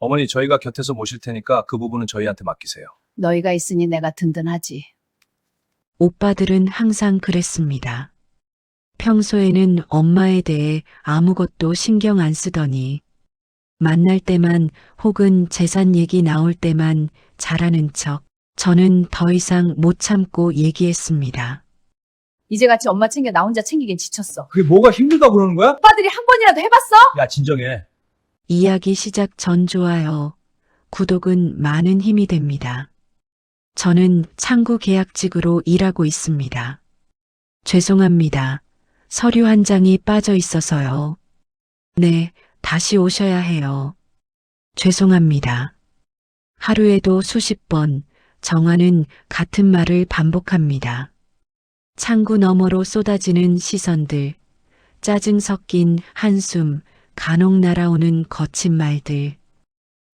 어머니, 저희가 곁에서 모실 테니까 그 부분은 저희한테 맡기세요. 너희가 있으니 내가 든든하지. 오빠들은 항상 그랬습니다. 평소에는 엄마에 대해 아무것도 신경 안 쓰더니 만날 때만 혹은 재산 얘기 나올 때만 잘하는 척 저는 더 이상 못 참고 얘기했습니다. 이제같이 엄마 챙겨 나 혼자 챙기긴 지쳤어. 그게 뭐가 힘들다고 그러는 거야? 오빠들이 한 번이라도 해봤어? 야, 진정해. 이야기 시작 전 좋아요. 구독은 많은 힘이 됩니다. 저는 창구 계약직으로 일하고 있습니다. 죄송합니다. 서류 한 장이 빠져 있어서요. 네, 다시 오셔야 해요. 죄송합니다. 하루에도 수십 번 정화는 같은 말을 반복합니다. 창구 너머로 쏟아지는 시선들, 짜증 섞인 한숨, 간혹 날아오는 거친 말들.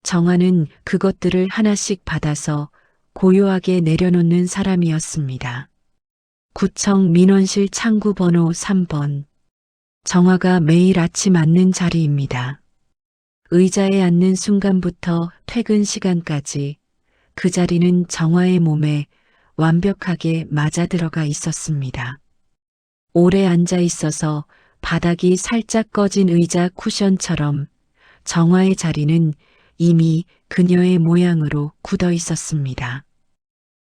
정화는 그것들을 하나씩 받아서 고요하게 내려놓는 사람이었습니다. 구청 민원실 창구 번호 3번. 정화가 매일 아침 앉는 자리입니다. 의자에 앉는 순간부터 퇴근 시간까지 그 자리는 정화의 몸에 완벽하게 맞아 들어가 있었습니다. 오래 앉아 있어서 바닥이 살짝 꺼진 의자 쿠션처럼 정화의 자리는 이미 그녀의 모양으로 굳어 있었습니다.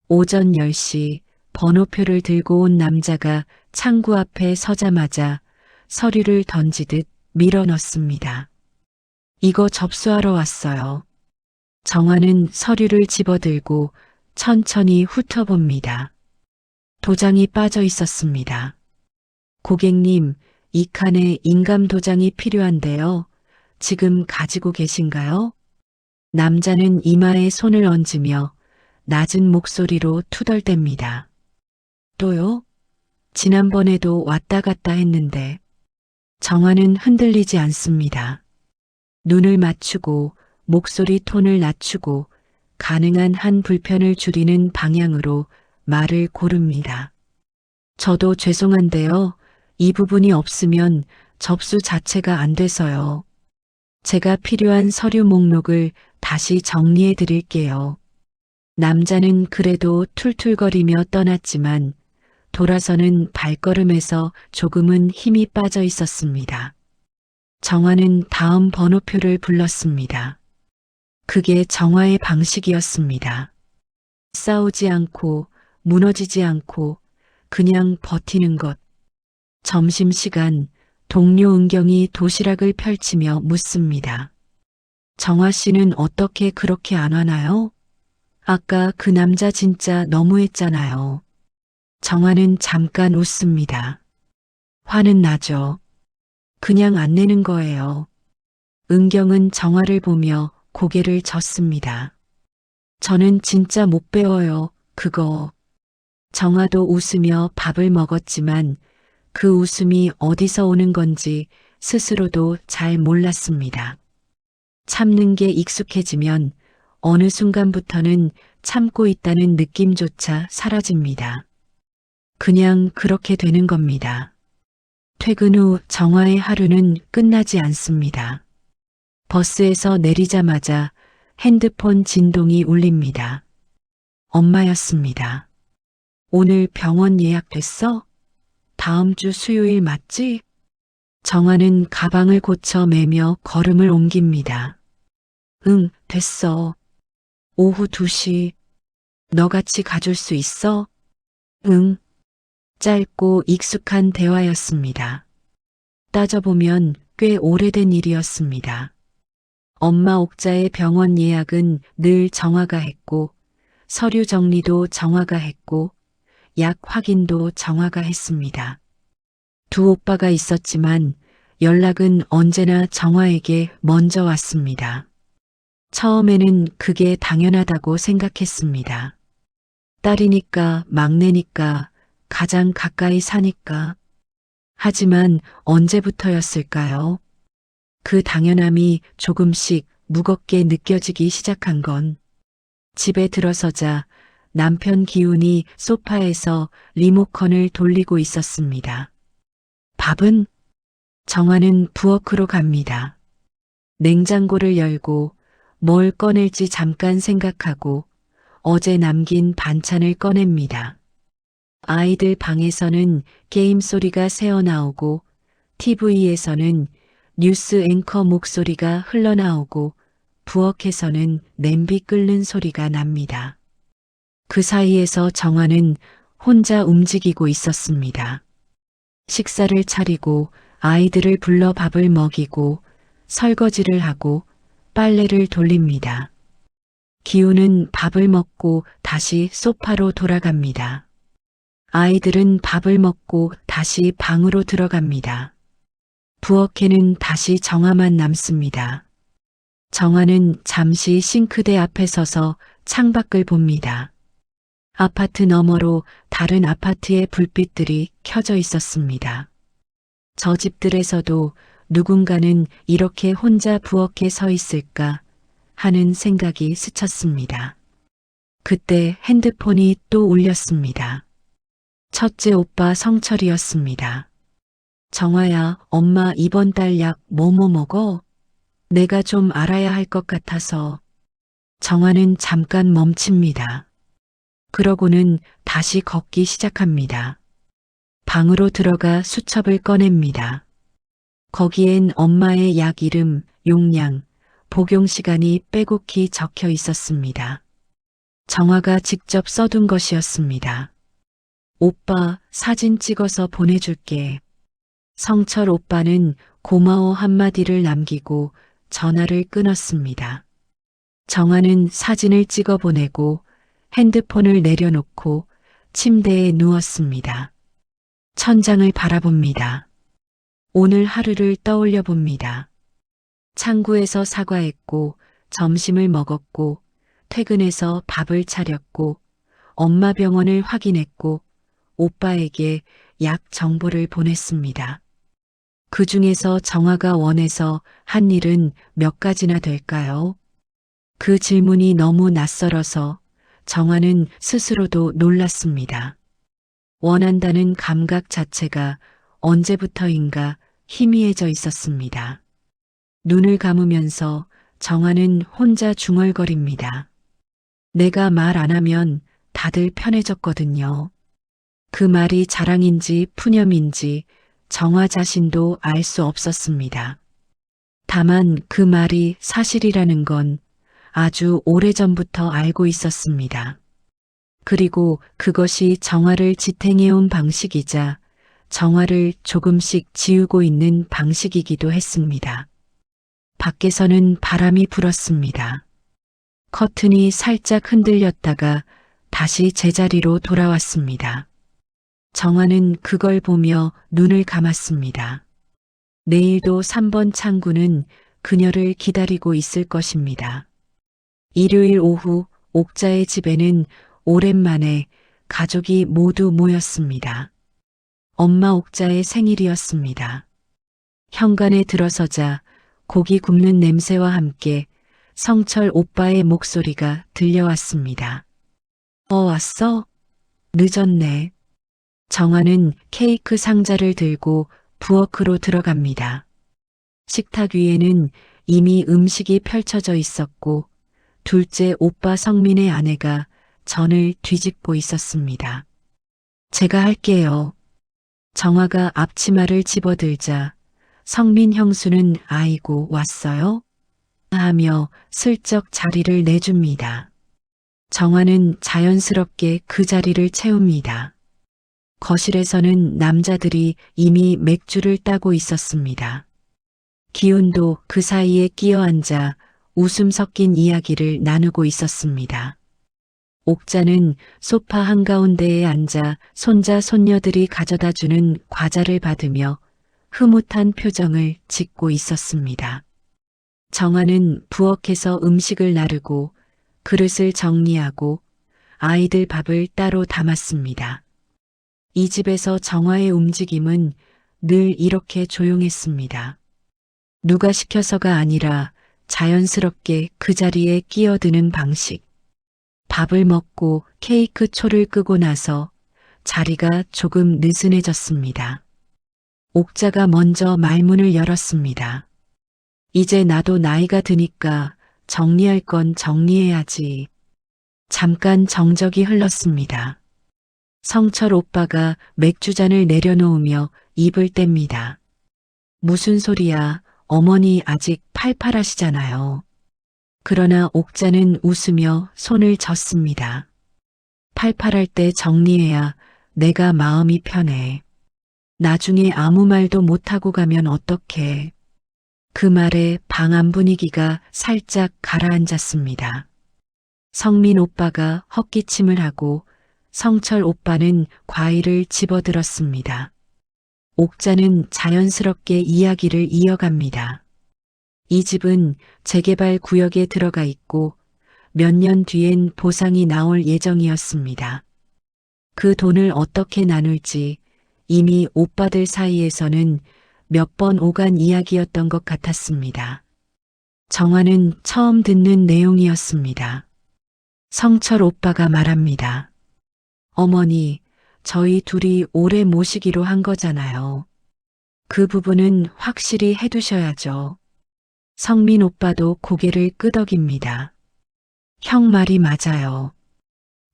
오전 10시 번호표를 들고 온 남자가 창구 앞에 서자마자 서류를 던지듯 밀어 넣습니다. 이거 접수하러 왔어요. 정화는 서류를 집어들고 천천히 훑어봅니다. 도장이 빠져 있었습니다. 고객님, 이 칸에 인감 도장이 필요한데요. 지금 가지고 계신가요? 남자는 이마에 손을 얹으며 낮은 목소리로 투덜댑니다. 또요? 지난번에도 왔다 갔다 했는데. 정화는 흔들리지 않습니다. 눈을 맞추고 목소리 톤을 낮추고 가능한 한 불편을 줄이는 방향으로 말을 고릅니다. 저도 죄송한데요. 이 부분이 없으면 접수 자체가 안 돼서요. 제가 필요한 서류 목록을 다시 정리해 드릴게요. 남자는 그래도 툴툴거리며 떠났지만 돌아서는 발걸음에서 조금은 힘이 빠져 있었습니다. 정화는 다음 번호표를 불렀습니다. 그게 정화의 방식이었습니다. 싸우지 않고 무너지지 않고 그냥 버티는 것. 점심시간 동료 은경이 도시락을 펼치며 묻습니다. 정화 씨는 어떻게 그렇게 안 와나요? 아까 그 남자 진짜 너무했잖아요. 정화는 잠깐 웃습니다. 화는 나죠. 그냥 안 내는 거예요. 은경은 정화를 보며 고개를 젓습니다. 저는 진짜 못 배워요, 그거. 정화도 웃으며 밥을 먹었지만 그 웃음이 어디서 오는 건지 스스로도 잘 몰랐습니다. 참는 게 익숙해지면 어느 순간부터는 참고 있다는 느낌조차 사라집니다. 그냥 그렇게 되는 겁니다. 퇴근 후 정화의 하루는 끝나지 않습니다. 버스에서 내리자마자 핸드폰 진동이 울립니다. 엄마였습니다. 오늘 병원 예약됐어? 다음 주 수요일 맞지? 정화는 가방을 고쳐 매며 걸음을 옮깁니다. 응, 됐어. 오후 2시. 너같이 가줄 수 있어? 응. 짧고 익숙한 대화였습니다. 따져보면 꽤 오래된 일이었습니다. 엄마 옥자의 병원 예약은 늘 정화가 했고, 서류 정리도 정화가 했고, 약 확인도 정화가 했습니다. 두 오빠가 있었지만 연락은 언제나 정화에게 먼저 왔습니다. 처음에는 그게 당연하다고 생각했습니다. 딸이니까, 막내니까, 가장 가까이 사니까. 하지만 언제부터였을까요? 그 당연함이 조금씩 무겁게 느껴지기 시작한 건 집에 들어서자 남편 기훈이 소파에서 리모컨을 돌리고 있었습니다. 밥은? 정화는 부엌으로 갑니다. 냉장고를 열고 뭘 꺼낼지 잠깐 생각하고 어제 남긴 반찬을 꺼냅니다. 아이들 방에서는 게임 소리가 새어나오고 TV에서는 뉴스 앵커 목소리가 흘러나오고 부엌에서는 냄비 끓는 소리가 납니다. 그 사이에서 정화는 혼자 움직이고 있었습니다. 식사를 차리고 아이들을 불러 밥을 먹이고 설거지를 하고 빨래를 돌립니다. 기우는 밥을 먹고 다시 소파로 돌아갑니다. 아이들은 밥을 먹고 다시 방으로 들어갑니다. 부엌에는 다시 정화만 남습니다. 정화는 잠시 싱크대 앞에 서서 창밖을 봅니다. 아파트 너머로 다른 아파트의 불빛들이 켜져 있었습니다. 저 집들에서도 누군가는 이렇게 혼자 부엌에 서 있을까 하는 생각이 스쳤습니다. 그때 핸드폰이 또 울렸습니다. 첫째 오빠 성철이었습니다. 정화야, 엄마 이번 달 약 뭐뭐 먹어? 내가 좀 알아야 할 것 같아서. 정화는 잠깐 멈춥니다. 그러고는 다시 걷기 시작합니다. 방으로 들어가 수첩을 꺼냅니다. 거기엔 엄마의 약 이름, 용량, 복용 시간이 빼곡히 적혀 있었습니다. 정화가 직접 써둔 것이었습니다. 오빠, 사진 찍어서 보내줄게. 성철 오빠는 고마워 한마디를 남기고 전화를 끊었습니다. 정화는 사진을 찍어 보내고 핸드폰을 내려놓고 침대에 누웠습니다. 천장을 바라봅니다. 오늘 하루를 떠올려 봅니다. 창구에서 사과했고 점심을 먹었고 퇴근해서 밥을 차렸고 엄마 병원을 확인했고 오빠에게 약 정보를 보냈습니다. 그 중에서 정화가 원해서 한 일은 몇 가지나 될까요? 그 질문이 너무 낯설어서 정화는 스스로도 놀랐습니다. 원한다는 감각 자체가 언제부터인가 희미해져 있었습니다. 눈을 감으면서 정화는 혼자 중얼거립니다. 내가 말 안 하면 다들 편해졌거든요. 그 말이 자랑인지 푸념인지 정화 자신도 알 수 없었습니다. 다만 그 말이 사실이라는 건 아주 오래전부터 알고 있었습니다. 그리고 그것이 정화를 지탱해온 방식이자 정화를 조금씩 지우고 있는 방식이기도 했습니다. 밖에서는 바람이 불었습니다. 커튼이 살짝 흔들렸다가 다시 제자리로 돌아왔습니다. 정화는 그걸 보며 눈을 감았습니다. 내일도 3번 창구는 그녀를 기다리고 있을 것입니다. 일요일 오후 옥자의 집에는 오랜만에 가족이 모두 모였습니다. 엄마 옥자의 생일이었습니다. 현관에 들어서자 고기 굽는 냄새와 함께 성철 오빠의 목소리가 들려왔습니다. 왔어? 늦었네. 정화는 케이크 상자를 들고 부엌으로 들어갑니다. 식탁 위에는 이미 음식이 펼쳐져 있었고 둘째 오빠 성민의 아내가 전을 뒤집고 있었습니다. 제가 할게요. 정화가 앞치마를 집어들자 성민 형수는 아이고 왔어요? 하며 슬쩍 자리를 내줍니다. 정화는 자연스럽게 그 자리를 채웁니다. 거실에서는 남자들이 이미 맥주를 따고 있었습니다. 기훈도 그 사이에 끼어앉아 웃음 섞인 이야기를 나누고 있었습니다. 옥자는 소파 한가운데에 앉아 손자 손녀들이 가져다주는 과자를 받으며 흐뭇한 표정을 짓고 있었습니다. 정화는 부엌에서 음식을 나르고 그릇을 정리하고 아이들 밥을 따로 담았습니다. 이 집에서 정화의 움직임은 늘 이렇게 조용했습니다. 누가 시켜서가 아니라 자연스럽게 그 자리에 끼어드는 방식. 밥을 먹고 케이크 초를 끄고 나서 자리가 조금 느슨해졌습니다. 옥자가 먼저 말문을 열었습니다. 이제 나도 나이가 드니까 정리할 건 정리해야지. 잠깐 정적이 흘렀습니다. 성철 오빠가 맥주잔을 내려놓으며 입을 뗍니다. 무슨 소리야? 어머니 아직 팔팔하시잖아요. 그러나 옥자는 웃으며 손을 젓습니다. 팔팔할 때 정리해야 내가 마음이 편해. 나중에 아무 말도 못하고 가면 어떡해. 그 말에 방 안 분위기가 살짝 가라앉았습니다. 성민 오빠가 헛기침을 하고 성철 오빠는 과일을 집어들었습니다. 옥자는 자연스럽게 이야기를 이어갑니다. 이 집은 재개발 구역에 들어가 있고 몇 년 뒤엔 보상이 나올 예정이었습니다. 그 돈을 어떻게 나눌지 이미 오빠들 사이에서는 몇 번 오간 이야기였던 것 같았습니다. 정화는 처음 듣는 내용이었습니다. 성철 오빠가 말합니다. 어머니, 저희 둘이 오래 모시기로 한 거잖아요. 그 부분은 확실히 해두셔야죠. 성민 오빠도 고개를 끄덕입니다. 형 말이 맞아요.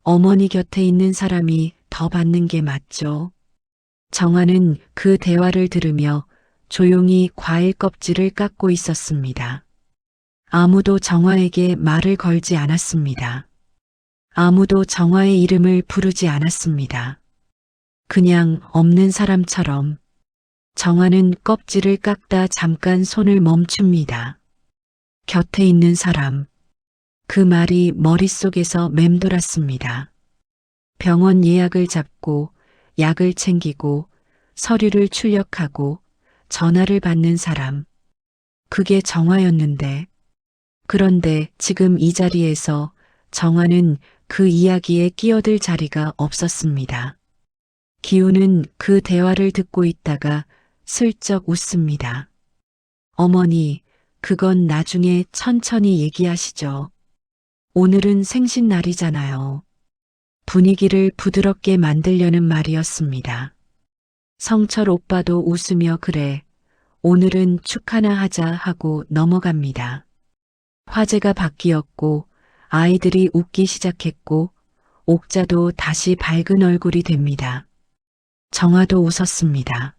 어머니 곁에 있는 사람이 더 받는 게 맞죠. 정화는 그 대화를 들으며 조용히 과일 껍질을 깎고 있었습니다. 아무도 정화에게 말을 걸지 않았습니다. 아무도 정화의 이름을 부르지 않았습니다. 그냥 없는 사람처럼 정화는 껍질을 깎다 잠깐 손을 멈춥니다. 곁에 있는 사람. 그 말이 머릿속에서 맴돌았습니다. 병원 예약을 잡고 약을 챙기고 서류를 출력하고 전화를 받는 사람. 그게 정화였는데. 그런데 지금 이 자리에서 정화는 그 이야기에 끼어들 자리가 없었습니다. 기우는 그 대화를 듣고 있다가 슬쩍 웃습니다. 어머니, 그건 나중에 천천히 얘기하시죠. 오늘은 생신날이잖아요. 분위기를 부드럽게 만들려는 말이었습니다. 성철 오빠도 웃으며 그래, 오늘은 축하나 하자 하고 넘어갑니다. 화제가 바뀌었고 아이들이 웃기 시작했고 옥자도 다시 밝은 얼굴이 됩니다. 정화도 웃었습니다.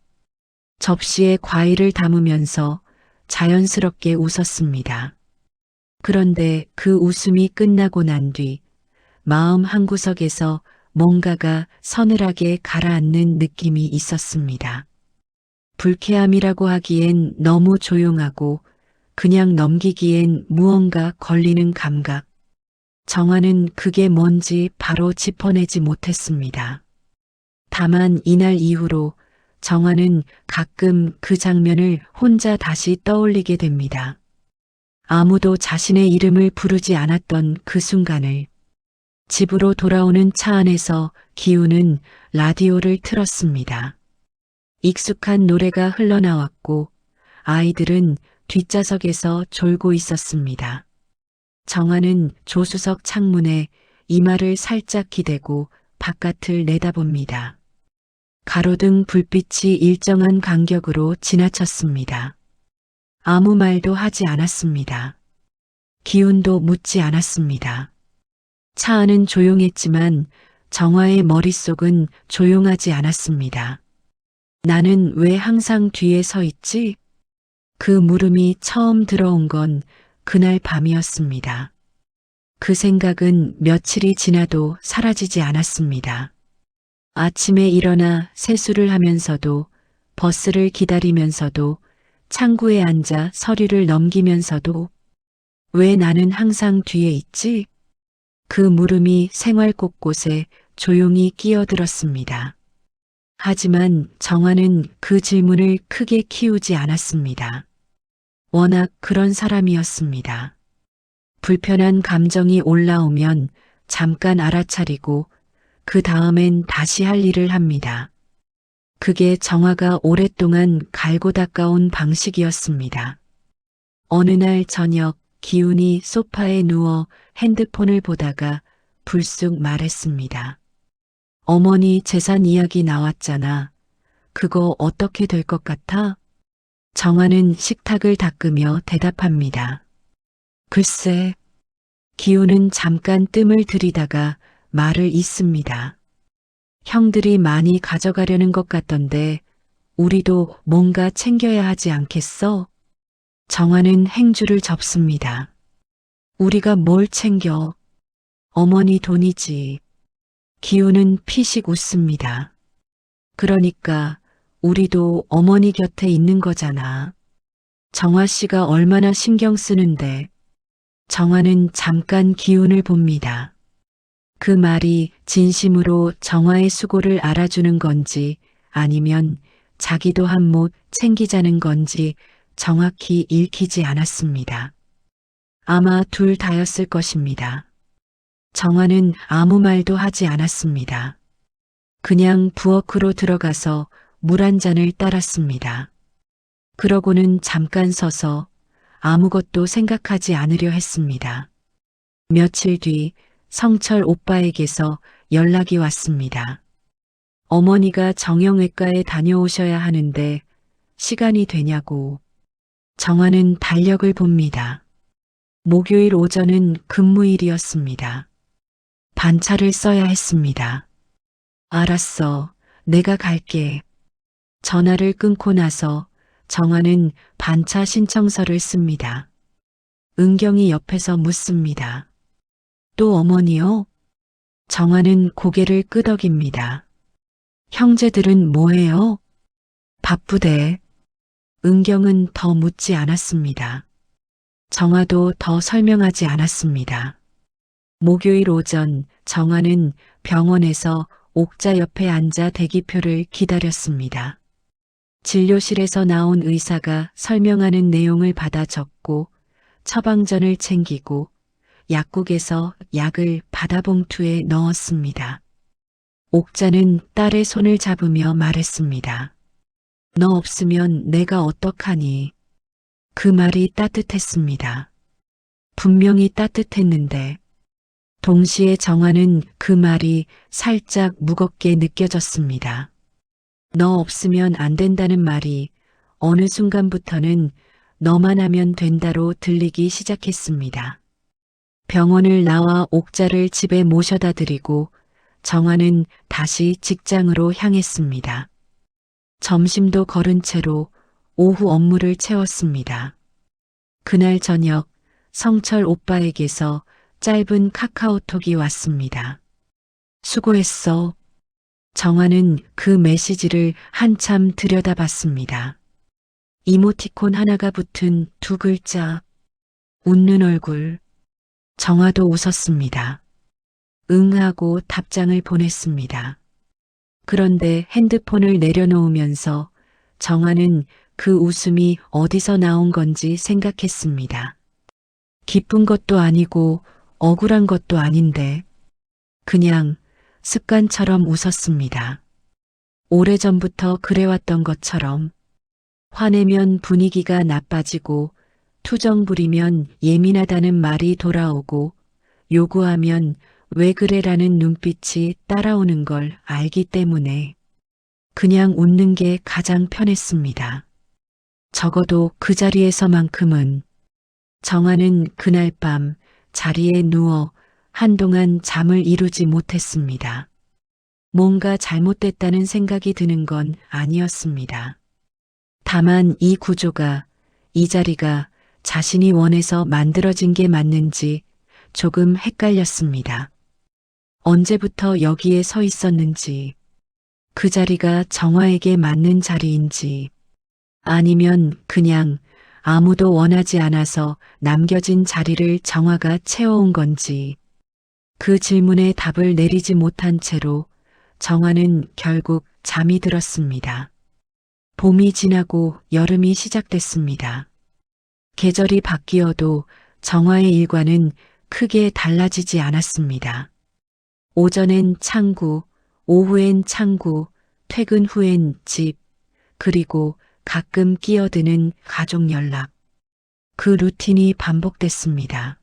접시에 과일을 담으면서 자연스럽게 웃었습니다. 그런데 그 웃음이 끝나고 난 뒤 마음 한구석에서 뭔가가 서늘하게 가라앉는 느낌이 있었습니다. 불쾌함이라고 하기엔 너무 조용하고 그냥 넘기기엔 무언가 걸리는 감각. 정화는 그게 뭔지 바로 짚어내지 못했습니다. 다만 이날 이후로 정화는 가끔 그 장면을 혼자 다시 떠올리게 됩니다. 아무도 자신의 이름을 부르지 않았던 그 순간을. 집으로 돌아오는 차 안에서 기우는 라디오를 틀었습니다. 익숙한 노래가 흘러나왔고 아이들은 뒷좌석에서 졸고 있었습니다. 정화는 조수석 창문에 이마를 살짝 기대고 바깥을 내다봅니다. 가로등 불빛이 일정한 간격으로 지나쳤습니다. 아무 말도 하지 않았습니다. 기운도 묻지 않았습니다. 차 안은 조용했지만 정화의 머릿속은 조용하지 않았습니다. 나는 왜 항상 뒤에 서 있지? 그 물음이 처음 들어온 건 그날 밤이었습니다. 그 생각은 며칠이 지나도 사라지지 않았습니다. 아침에 일어나 세수를 하면서도 버스를 기다리면서도 창구에 앉아 서류를 넘기면서도 왜 나는 항상 뒤에 있지? 그 물음이 생활 곳곳에 조용히 끼어들었습니다. 하지만 정화는 그 질문을 크게 키우지 않았습니다. 워낙 그런 사람이었습니다. 불편한 감정이 올라오면 잠깐 알아차리고 그 다음엔 다시 할 일을 합니다. 그게 정화가 오랫동안 갈고 닦아온 방식이었습니다. 어느 날 저녁 기운이 소파에 누워 핸드폰을 보다가 불쑥 말했습니다. 어머니 재산 이야기 나왔잖아. 그거 어떻게 될 것 같아? 정화는 식탁을 닦으며 대답합니다. 글쎄, 기우는 잠깐 뜸을 들이다가 말을 잇습니다. 형들이 많이 가져가려는 것 같던데 우리도 뭔가 챙겨야 하지 않겠어? 정화는 행주를 접습니다. 우리가 뭘 챙겨? 어머니 돈이지. 기우는 피식 웃습니다. 그러니까 우리도 어머니 곁에 있는 거잖아. 정화 씨가 얼마나 신경 쓰는데. 정화는 잠깐 기운을 봅니다. 그 말이 진심으로 정화의 수고를 알아주는 건지 아니면 자기도 한 몫 챙기자는 건지 정확히 읽히지 않았습니다. 아마 둘 다였을 것입니다. 정화는 아무 말도 하지 않았습니다. 그냥 부엌으로 들어가서 물 한 잔을 따랐습니다. 그러고는 잠깐 서서 아무것도 생각하지 않으려 했습니다. 며칠 뒤 성철 오빠에게서 연락이 왔습니다. 어머니가 정형외과에 다녀오셔야 하는데 시간이 되냐고. 정화는 달력을 봅니다. 목요일 오전은 근무일이었습니다. 반차를 써야 했습니다. 알았어. 내가 갈게. 전화를 끊고 나서 정화는 반차 신청서를 씁니다. 은경이 옆에서 묻습니다. 또 어머니요? 정화는 고개를 끄덕입니다. 형제들은 뭐해요? 바쁘대. 은경은 더 묻지 않았습니다. 정화도 더 설명하지 않았습니다. 목요일 오전 정화는 병원에서 옥자 옆에 앉아 대기표를 기다렸습니다. 진료실에서 나온 의사가 설명하는 내용을 받아 적고 처방전을 챙기고 약국에서 약을 바다봉투에 넣었습니다. 옥자는 딸의 손을 잡으며 말했습니다. 너 없으면 내가 어떡하니? 그 말이 따뜻했습니다. 분명히 따뜻했는데 동시에 정화는 그 말이 살짝 무겁게 느껴졌습니다. 너 없으면 안 된다는 말이 어느 순간부터는 너만 하면 된다로 들리기 시작했습니다. 병원을 나와 옥자를 집에 모셔다 드리고 정화는 다시 직장으로 향했습니다. 점심도 거른 채로 오후 업무를 채웠습니다. 그날 저녁 성철 오빠에게서 짧은 카카오톡이 왔습니다. 수고했어. 정화는 그 메시지를 한참 들여다봤습니다. 이모티콘 하나가 붙은 두 글자, 웃는 얼굴. 정화도 웃었습니다. 응하고 답장을 보냈습니다. 그런데 핸드폰을 내려놓으면서 정화는 그 웃음이 어디서 나온 건지 생각했습니다. 기쁜 것도 아니고 억울한 것도 아닌데 그냥 습관처럼 웃었습니다. 오래전부터 그래왔던 것처럼 화내면 분위기가 나빠지고 투정 부리면 예민하다는 말이 돌아오고 요구하면 왜 그래라는 눈빛이 따라오는 걸 알기 때문에 그냥 웃는 게 가장 편했습니다. 적어도 그 자리에서만큼은. 정화는 그날 밤 자리에 누워 한동안 잠을 이루지 못했습니다. 뭔가 잘못됐다는 생각이 드는 건 아니었습니다. 다만 이 구조가, 이 자리가 자신이 원해서 만들어진 게 맞는지 조금 헷갈렸습니다. 언제부터 여기에 서 있었는지, 그 자리가 정화에게 맞는 자리인지, 아니면 그냥 아무도 원하지 않아서 남겨진 자리를 정화가 채워온 건지, 그 질문에 답을 내리지 못한 채로 정화는 결국 잠이 들었습니다. 봄이 지나고 여름이 시작됐습니다. 계절이 바뀌어도 정화의 일과는 크게 달라지지 않았습니다. 오전엔 창구, 오후엔 창구, 퇴근 후엔 집, 그리고 가끔 끼어드는 가족 연락. 그 루틴이 반복됐습니다.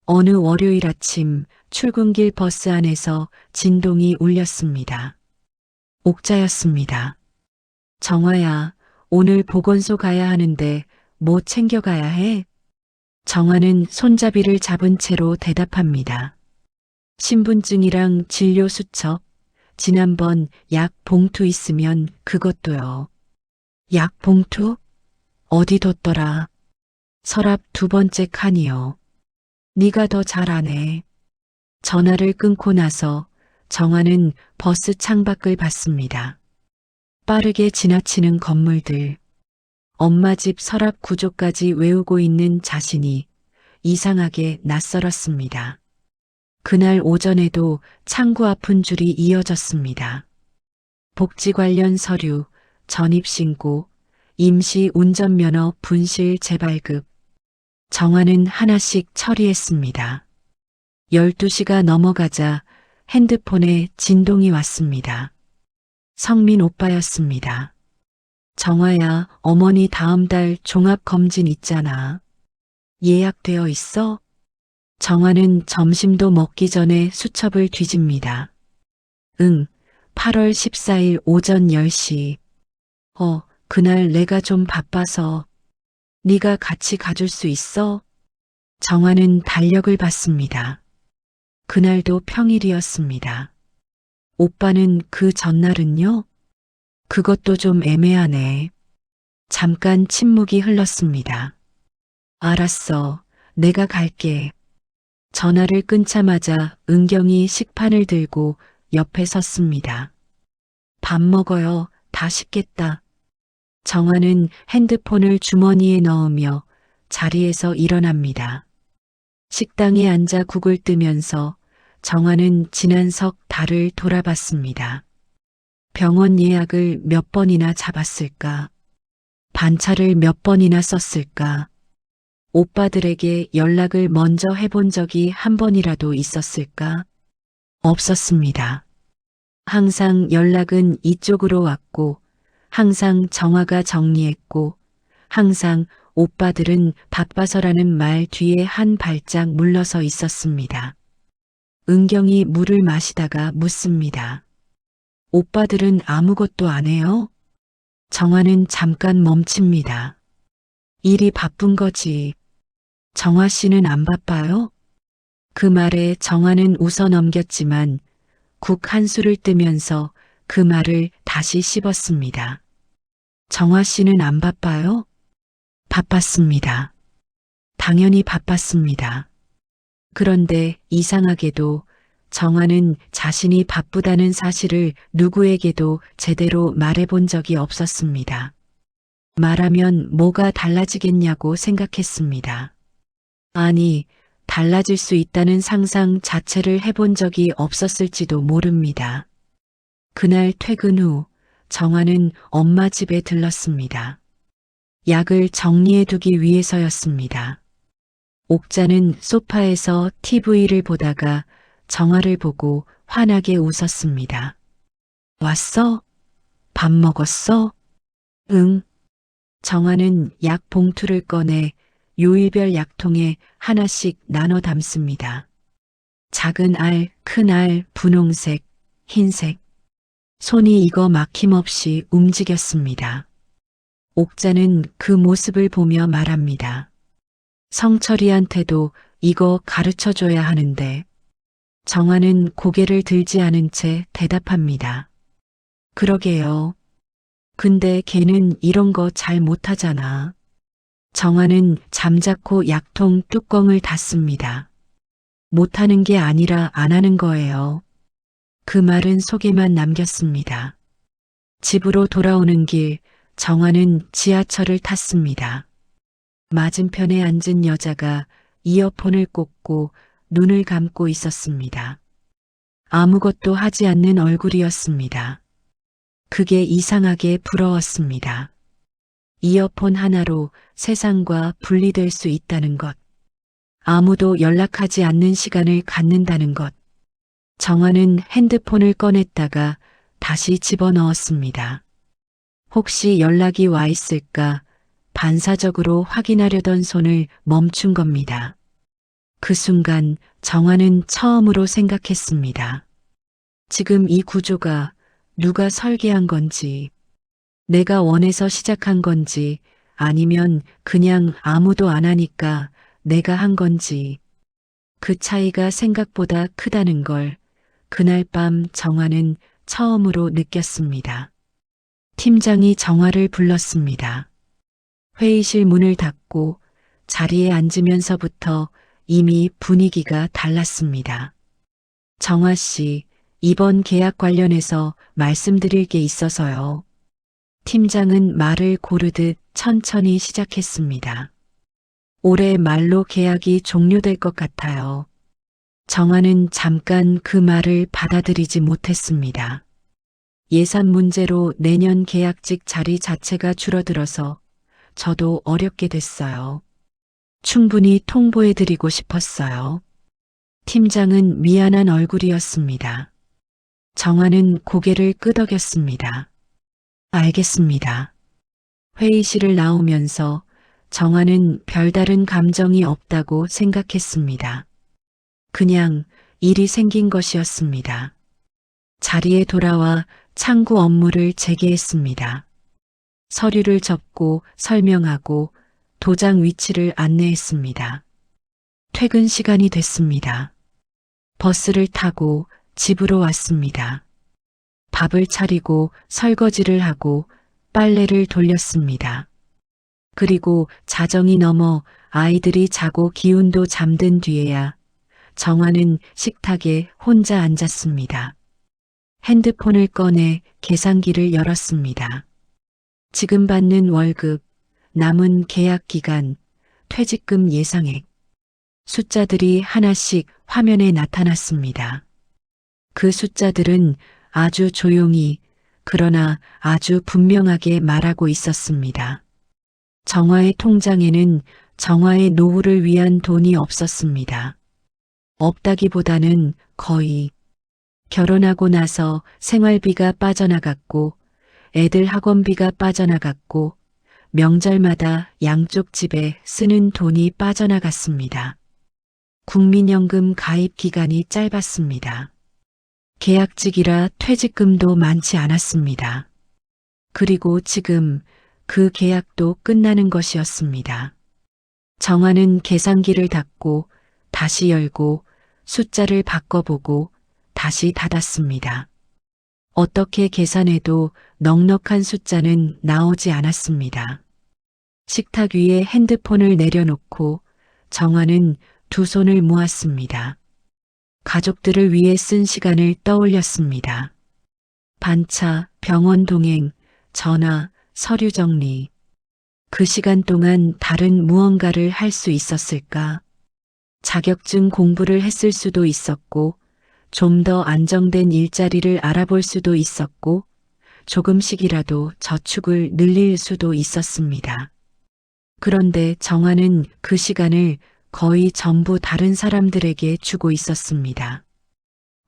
어느 월요일 아침 출근길 버스 안에서 진동이 울렸습니다. 옥자였습니다. 정화야, 오늘 보건소 가야 하는데 뭐 챙겨가야 해? 정화는 손잡이를 잡은 채로 대답합니다. 신분증이랑 진료 수첩, 지난번 약 봉투 있으면 그것도요. 약 봉투? 어디 뒀더라? 서랍 두 번째 칸이요. 네가 더 잘 아네. 전화를 끊고 나서 정화는 버스 창밖을 봤습니다. 빠르게 지나치는 건물들. 엄마 집 서랍 구조까지 외우고 있는 자신이 이상하게 낯설었습니다. 그날 오전에도 창구 앞은 줄이 이어졌습니다. 복지 관련 서류, 전입신고, 임시 운전면허 분실 재발급. 정화는 하나씩 처리했습니다. 12시가 넘어가자 핸드폰에 진동이 왔습니다. 성민 오빠였습니다. 정화야, 어머니 다음 달 종합검진 있잖아. 예약되어 있어? 정화는 점심도 먹기 전에 수첩을 뒤집니다. 응, 8월 14일 오전 10시. 그날 내가 좀 바빠서. 네가 같이 가줄 수 있어? 정화는 달력을 봤습니다. 그날도 평일이었습니다. 오빠는 그 전날은요? 그것도 좀 애매하네. 잠깐 침묵이 흘렀습니다. 알았어, 내가 갈게. 전화를 끊자마자 은경이 식판을 들고 옆에 섰습니다. 밥 먹어요, 다 식겠다. 정화는 핸드폰을 주머니에 넣으며 자리에서 일어납니다. 식당에 앉아 국을 뜨면서 정화는 지난석 달을 돌아봤습니다. 병원 예약을 몇 번이나 잡았을까? 반차를 몇 번이나 썼을까? 오빠들에게 연락을 먼저 해본 적이 한 번이라도 있었을까? 없었습니다. 항상 연락은 이쪽으로 왔고, 항상 정화가 정리했고, 항상 오빠들은 바빠서라는 말 뒤에 한 발짝 물러서 있었습니다. 은경이 물을 마시다가 묻습니다. 오빠들은 아무것도 안 해요? 정화는 잠깐 멈춥니다. 일이 바쁜 거지. 정화 씨는 안 바빠요? 그 말에 정화는 웃어 넘겼지만 국 한 술을 뜨면서 그 말을 다시 씹었습니다. 정화 씨는 안 바빠요? 바빴습니다. 당연히 바빴습니다. 그런데 이상하게도 정화는 자신이 바쁘다는 사실을 누구에게도 제대로 말해본 적이 없었습니다. 말하면 뭐가 달라지겠냐고 생각했습니다. 아니, 달라질 수 있다는 상상 자체를 해본 적이 없었을지도 모릅니다. 그날 퇴근 후 정화는 엄마 집에 들렀습니다. 약을 정리해두기 위해서였습니다. 옥자는 소파에서 TV를 보다가 정화를 보고 환하게 웃었습니다. 왔어? 밥 먹었어? 응. 정화는 약 봉투를 꺼내 요일별 약통에 하나씩 나눠 담습니다. 작은 알, 큰 알, 분홍색, 흰색. 손이 이거 막힘없이 움직였습니다. 옥자는 그 모습을 보며 말합니다. 성철이한테도 이거 가르쳐줘야 하는데. 정화는 고개를 들지 않은 채 대답합니다. 그러게요. 근데 걔는 이런 거 잘 못하잖아. 정화는 잠자코 약통 뚜껑을 닫습니다. 못하는 게 아니라 안 하는 거예요. 그 말은 속에만 남겼습니다. 집으로 돌아오는 길, 정화는 지하철을 탔습니다. 맞은편에 앉은 여자가 이어폰을 꽂고 눈을 감고 있었습니다. 아무것도 하지 않는 얼굴이었습니다. 그게 이상하게 부러웠습니다. 이어폰 하나로 세상과 분리될 수 있다는 것. 아무도 연락하지 않는 시간을 갖는다는 것. 정화는 핸드폰을 꺼냈다가 다시 집어넣었습니다. 혹시 연락이 와 있을까 반사적으로 확인하려던 손을 멈춘 겁니다. 그 순간 정화는 처음으로 생각했습니다. 지금 이 구조가 누가 설계한 건지, 내가 원해서 시작한 건지, 아니면 그냥 아무도 안 하니까 내가 한 건지 그 차이가 생각보다 크다는 걸 그날 밤 정화는 처음으로 느꼈습니다. 팀장이 정화를 불렀습니다. 회의실 문을 닫고 자리에 앉으면서부터 이미 분위기가 달랐습니다. 정화 씨, 이번 계약 관련해서 말씀드릴 게 있어서요. 팀장은 말을 고르듯 천천히 시작했습니다. 올해 말로 계약이 종료될 것 같아요. 정화는 잠깐 그 말을 받아들이지 못했습니다. 예산 문제로 내년 계약직 자리 자체가 줄어들어서 저도 어렵게 됐어요. 충분히 통보해드리고 싶었어요. 팀장은 미안한 얼굴이었습니다. 정화는 고개를 끄덕였습니다. 알겠습니다. 회의실을 나오면서 정화는 별다른 감정이 없다고 생각했습니다. 그냥 일이 생긴 것이었습니다. 자리에 돌아와 창구 업무를 재개했습니다. 서류를 접고 설명하고 도장 위치를 안내했습니다. 퇴근 시간이 됐습니다. 버스를 타고 집으로 왔습니다. 밥을 차리고 설거지를 하고 빨래를 돌렸습니다. 그리고 자정이 넘어 아이들이 자고 기운도 잠든 뒤에야 정화는 식탁에 혼자 앉았습니다. 핸드폰을 꺼내 계산기를 열었습니다. 지금 받는 월급, 남은 계약 기간, 퇴직금 예상액. 숫자들이 하나씩 화면에 나타났습니다. 그 숫자들은 아주 조용히 그러나 아주 분명하게 말하고 있었습니다. 정화의 통장에는 정화의 노후를 위한 돈이 없었습니다. 없다기보다는 거의 결혼하고 나서 생활비가 빠져나갔고 애들 학원비가 빠져나갔고 명절마다 양쪽 집에 쓰는 돈이 빠져나갔습니다. 국민연금 가입 기간이 짧았습니다. 계약직이라 퇴직금도 많지 않았습니다. 그리고 지금 그 계약도 끝나는 것이었습니다. 정화는 계산기를 닫고 다시 열고 숫자를 바꿔보고 다시 닫았습니다. 어떻게 계산해도 넉넉한 숫자는 나오지 않았습니다. 식탁 위에 핸드폰을 내려놓고 정화는 두 손을 모았습니다. 가족들을 위해 쓴 시간을 떠올렸습니다. 반차, 병원 동행, 전화, 서류 정리. 그 시간 동안 다른 무언가를 할 수 있었을까? 자격증 공부를 했을 수도 있었고, 좀 더 안정된 일자리를 알아볼 수도 있었고, 조금씩이라도 저축을 늘릴 수도 있었습니다. 그런데 정화는 그 시간을 거의 전부 다른 사람들에게 주고 있었습니다.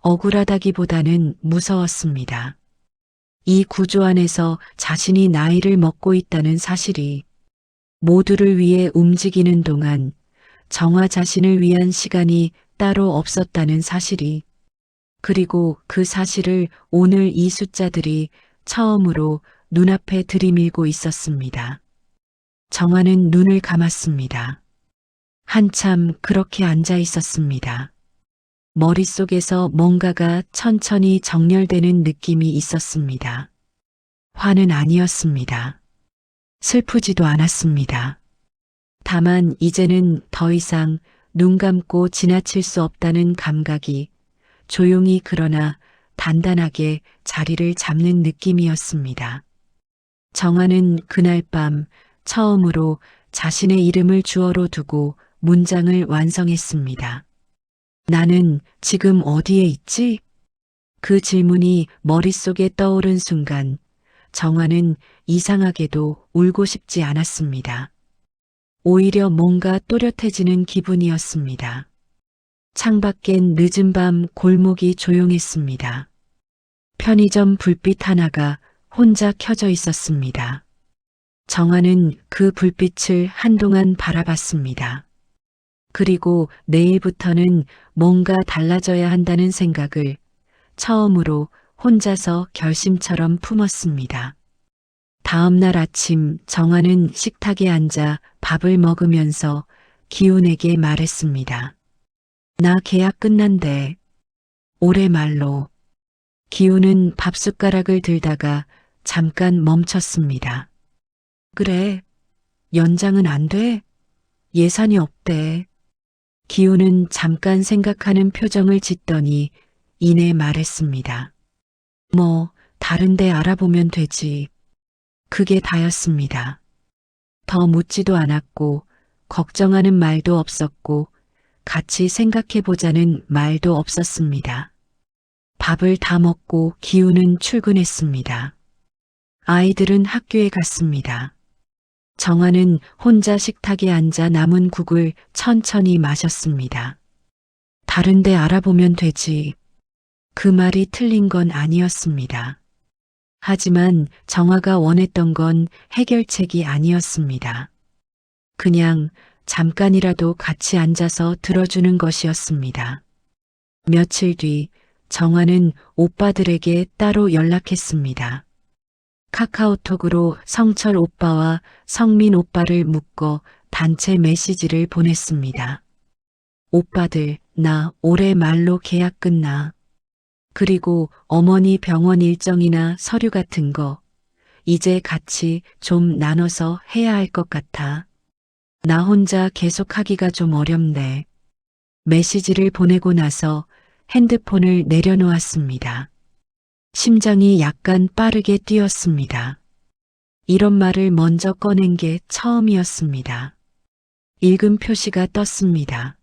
억울하다기보다는 무서웠습니다. 이 구조 안에서 자신이 나이를 먹고 있다는 사실이 모두를 위해 움직이는 동안 정화 자신을 위한 시간이 따로 없었다는 사실이, 그리고 그 사실을 오늘 이 숫자들이 처음으로 눈앞에 들이밀고 있었습니다. 정화는 눈을 감았습니다. 한참 그렇게 앉아 있었습니다. 머릿속에서 뭔가가 천천히 정렬되는 느낌이 있었습니다. 화는 아니었습니다. 슬프지도 않았습니다. 다만 이제는 더 이상 눈 감고 지나칠 수 없다는 감각이 조용히 그러나 단단하게 자리를 잡는 느낌이었습니다. 정화는 그날 밤 처음으로 자신의 이름을 주어로 두고 문장을 완성했습니다. 나는 지금 어디에 있지? 그 질문이 머릿속에 떠오른 순간 정화는 이상하게도 울고 싶지 않았습니다. 오히려 뭔가 또렷해지는 기분이었습니다. 창밖엔 늦은 밤 골목이 조용했습니다. 편의점 불빛 하나가 혼자 켜져 있었습니다. 정화는 그 불빛을 한동안 바라봤습니다. 그리고 내일부터는 뭔가 달라져야 한다는 생각을 처음으로 혼자서 결심처럼 품었습니다. 다음 날 아침 정화는 식탁에 앉아 밥을 먹으면서 기훈에게 말했습니다. 나 계약 끝난대. 올해 말로. 기훈은 밥숟가락을 들다가 잠깐 멈췄습니다. 그래, 연장은 안 돼? 예산이 없대. 기훈은 잠깐 생각하는 표정을 짓더니 이내 말했습니다. 뭐, 다른 데 알아보면 되지. 그게 다였습니다. 더 묻지도 않았고, 걱정하는 말도 없었고, 같이 생각해보자는 말도 없었습니다. 밥을 다 먹고 기훈은 출근했습니다. 아이들은 학교에 갔습니다. 정화는 혼자 식탁에 앉아 남은 국을 천천히 마셨습니다. 다른 데 알아보면 되지. 그 말이 틀린 건 아니었습니다. 하지만 정화가 원했던 건 해결책이 아니었습니다. 그냥 잠깐이라도 같이 앉아서 들어주는 것이었습니다. 며칠 뒤 정화는 오빠들에게 따로 연락했습니다. 카카오톡으로 성철 오빠와 성민 오빠를 묶어 단체 메시지를 보냈습니다. 오빠들, 나 올해 말로 계약 끝나. 그리고 어머니 병원 일정이나 서류 같은 거 이제 같이 좀 나눠서 해야 할 것 같아. 나 혼자 계속하기가 좀 어렵네. 메시지를 보내고 나서 핸드폰을 내려놓았습니다. 심장이 약간 빠르게 뛰었습니다. 이런 말을 먼저 꺼낸 게 처음이었습니다. 읽음 표시가 떴습니다.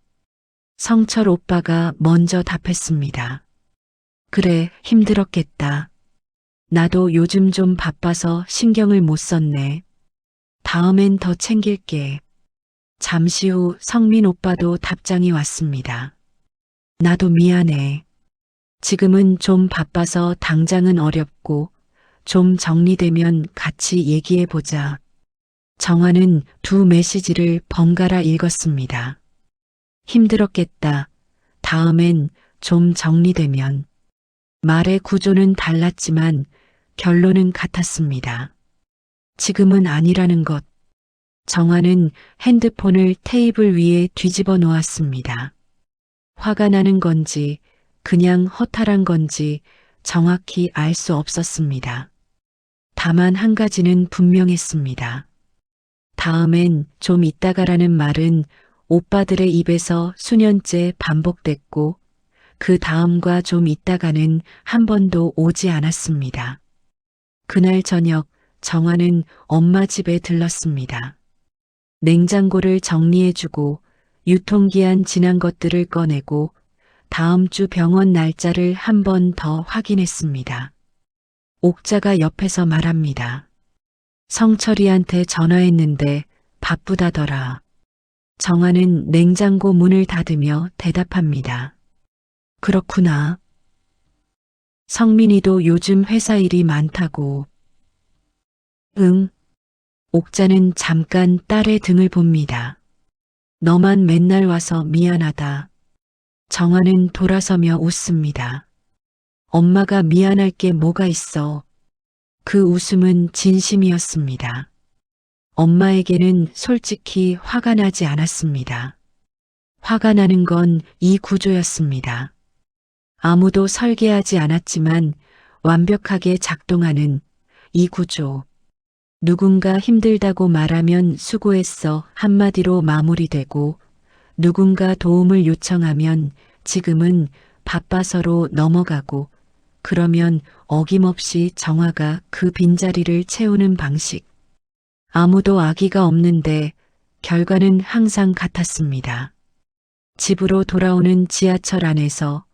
성철 오빠가 먼저 답했습니다. 그래, 힘들었겠다. 나도 요즘 좀 바빠서 신경을 못 썼네. 다음엔 더 챙길게. 잠시 후 성민 오빠도 답장이 왔습니다. 나도 미안해. 지금은 좀 바빠서 당장은 어렵고 좀 정리되면 같이 얘기해보자. 정화는 두 메시지를 번갈아 읽었습니다. 힘들었겠다. 다음엔 좀 정리되면. 말의 구조는 달랐지만 결론은 같았습니다. 지금은 아니라는 것. 정화는 핸드폰을 테이블 위에 뒤집어 놓았습니다. 화가 나는 건지 그냥 허탈한 건지 정확히 알 수 없었습니다. 다만 한 가지는 분명했습니다. 다음엔 좀 이따가라는 말은 오빠들의 입에서 수년째 반복됐고 그 다음과 좀 이따가는 한 번도 오지 않았습니다. 그날 저녁 정화는 엄마 집에 들렀습니다. 냉장고를 정리해주고 유통기한 지난 것들을 꺼내고 다음 주 병원 날짜를 한 번 더 확인했습니다. 옥자가 옆에서 말합니다. 성철이한테 전화했는데 바쁘다더라. 정화는 냉장고 문을 닫으며 대답합니다. 그렇구나. 성민이도 요즘 회사 일이 많다고. 응. 옥자는 잠깐 딸의 등을 봅니다. 너만 맨날 와서 미안하다. 정화는 돌아서며 웃습니다. 엄마가 미안할 게 뭐가 있어. 그 웃음은 진심이었습니다. 엄마에게는 솔직히 화가 나지 않았습니다. 화가 나는 건 이 구조였습니다. 아무도 설계하지 않았지만 완벽하게 작동하는 이 구조. 누군가 힘들다고 말하면 수고했어 한마디로 마무리되고 누군가 도움을 요청하면 지금은 바빠서로 넘어가고 그러면 어김없이 정화가 그 빈자리를 채우는 방식. 아무도 악의가 없는데 결과는 항상 같았습니다. 집으로 돌아오는 지하철 안에서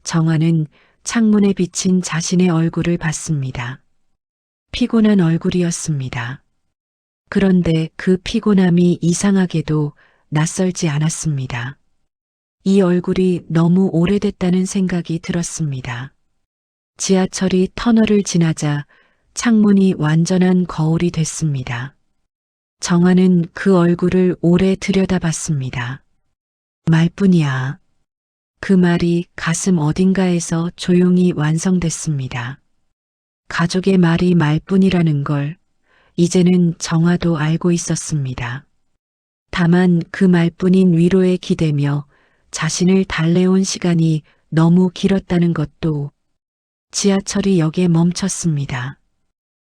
정화는 창문에 비친 자신의 얼굴을 봤습니다. 피곤한 얼굴이었습니다. 그런데 그 피곤함이 이상하게도 낯설지 않았습니다. 이 얼굴이 너무 오래됐다는 생각이 들었습니다. 지하철이 터널을 지나자 창문이 완전한 거울이 됐습니다. 정화는 그 얼굴을 오래 들여다봤습니다. 말뿐이야. 그 말이 가슴 어딘가에서 조용히 완성됐습니다. 가족의 말이 말뿐이라는 걸 이제는 정화도 알고 있었습니다. 다만 그 말뿐인 위로에 기대며 자신을 달래온 시간이 너무 길었다는 것도. 지하철이 역에 멈췄습니다.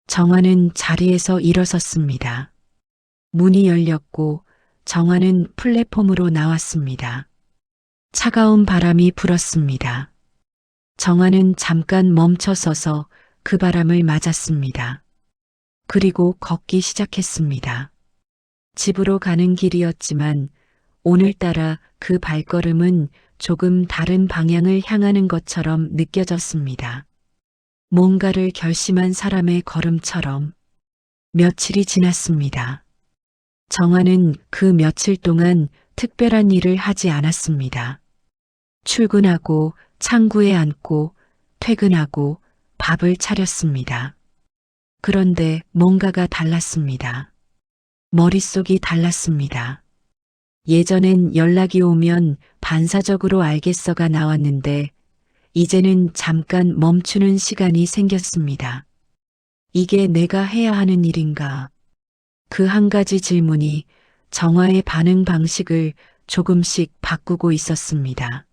정화는 자리에서 일어섰습니다. 문이 열렸고 정화는 플랫폼으로 나왔습니다. 차가운 바람이 불었습니다. 정화는 잠깐 멈춰서서 그 바람을 맞았습니다. 그리고 걷기 시작했습니다. 집으로 가는 길이었지만 오늘따라 그 발걸음은 조금 다른 방향을 향하는 것처럼 느껴졌습니다. 뭔가를 결심한 사람의 걸음처럼. 며칠이 지났습니다. 정화는 그 며칠 동안 특별한 일을 하지 않았습니다. 출근하고 창구에 앉고 퇴근하고 밥을 차렸습니다. 그런데 뭔가가 달랐습니다. 머릿속이 달랐습니다. 예전엔 연락이 오면 반사적으로 알겠어가 나왔는데 이제는 잠깐 멈추는 시간이 생겼습니다. 이게 내가 해야 하는 일인가? 그 한 가지 질문이 정화의 반응 방식을 조금씩 바꾸고 있었습니다.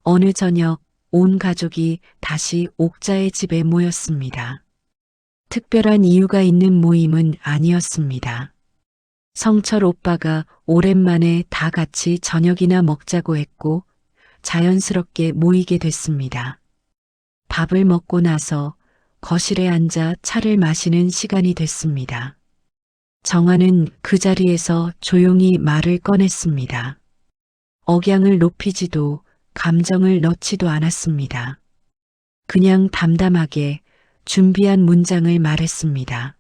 어느 저녁 온 가족이 다시 옥자의 집에 모였습니다. 특별한 이유가 있는 모임은 아니었습니다. 성철 오빠가 오랜만에 다 같이 저녁이나 먹자고 했고 자연스럽게 모이게 됐습니다. 밥을 먹고 나서 거실에 앉아 차를 마시는 시간이 됐습니다. 정화는 그 자리에서 조용히 말을 꺼냈습니다. 억양을 높이지도 감정을 넣지도 않았습니다. 그냥 담담하게 준비한 문장을 말했습니다.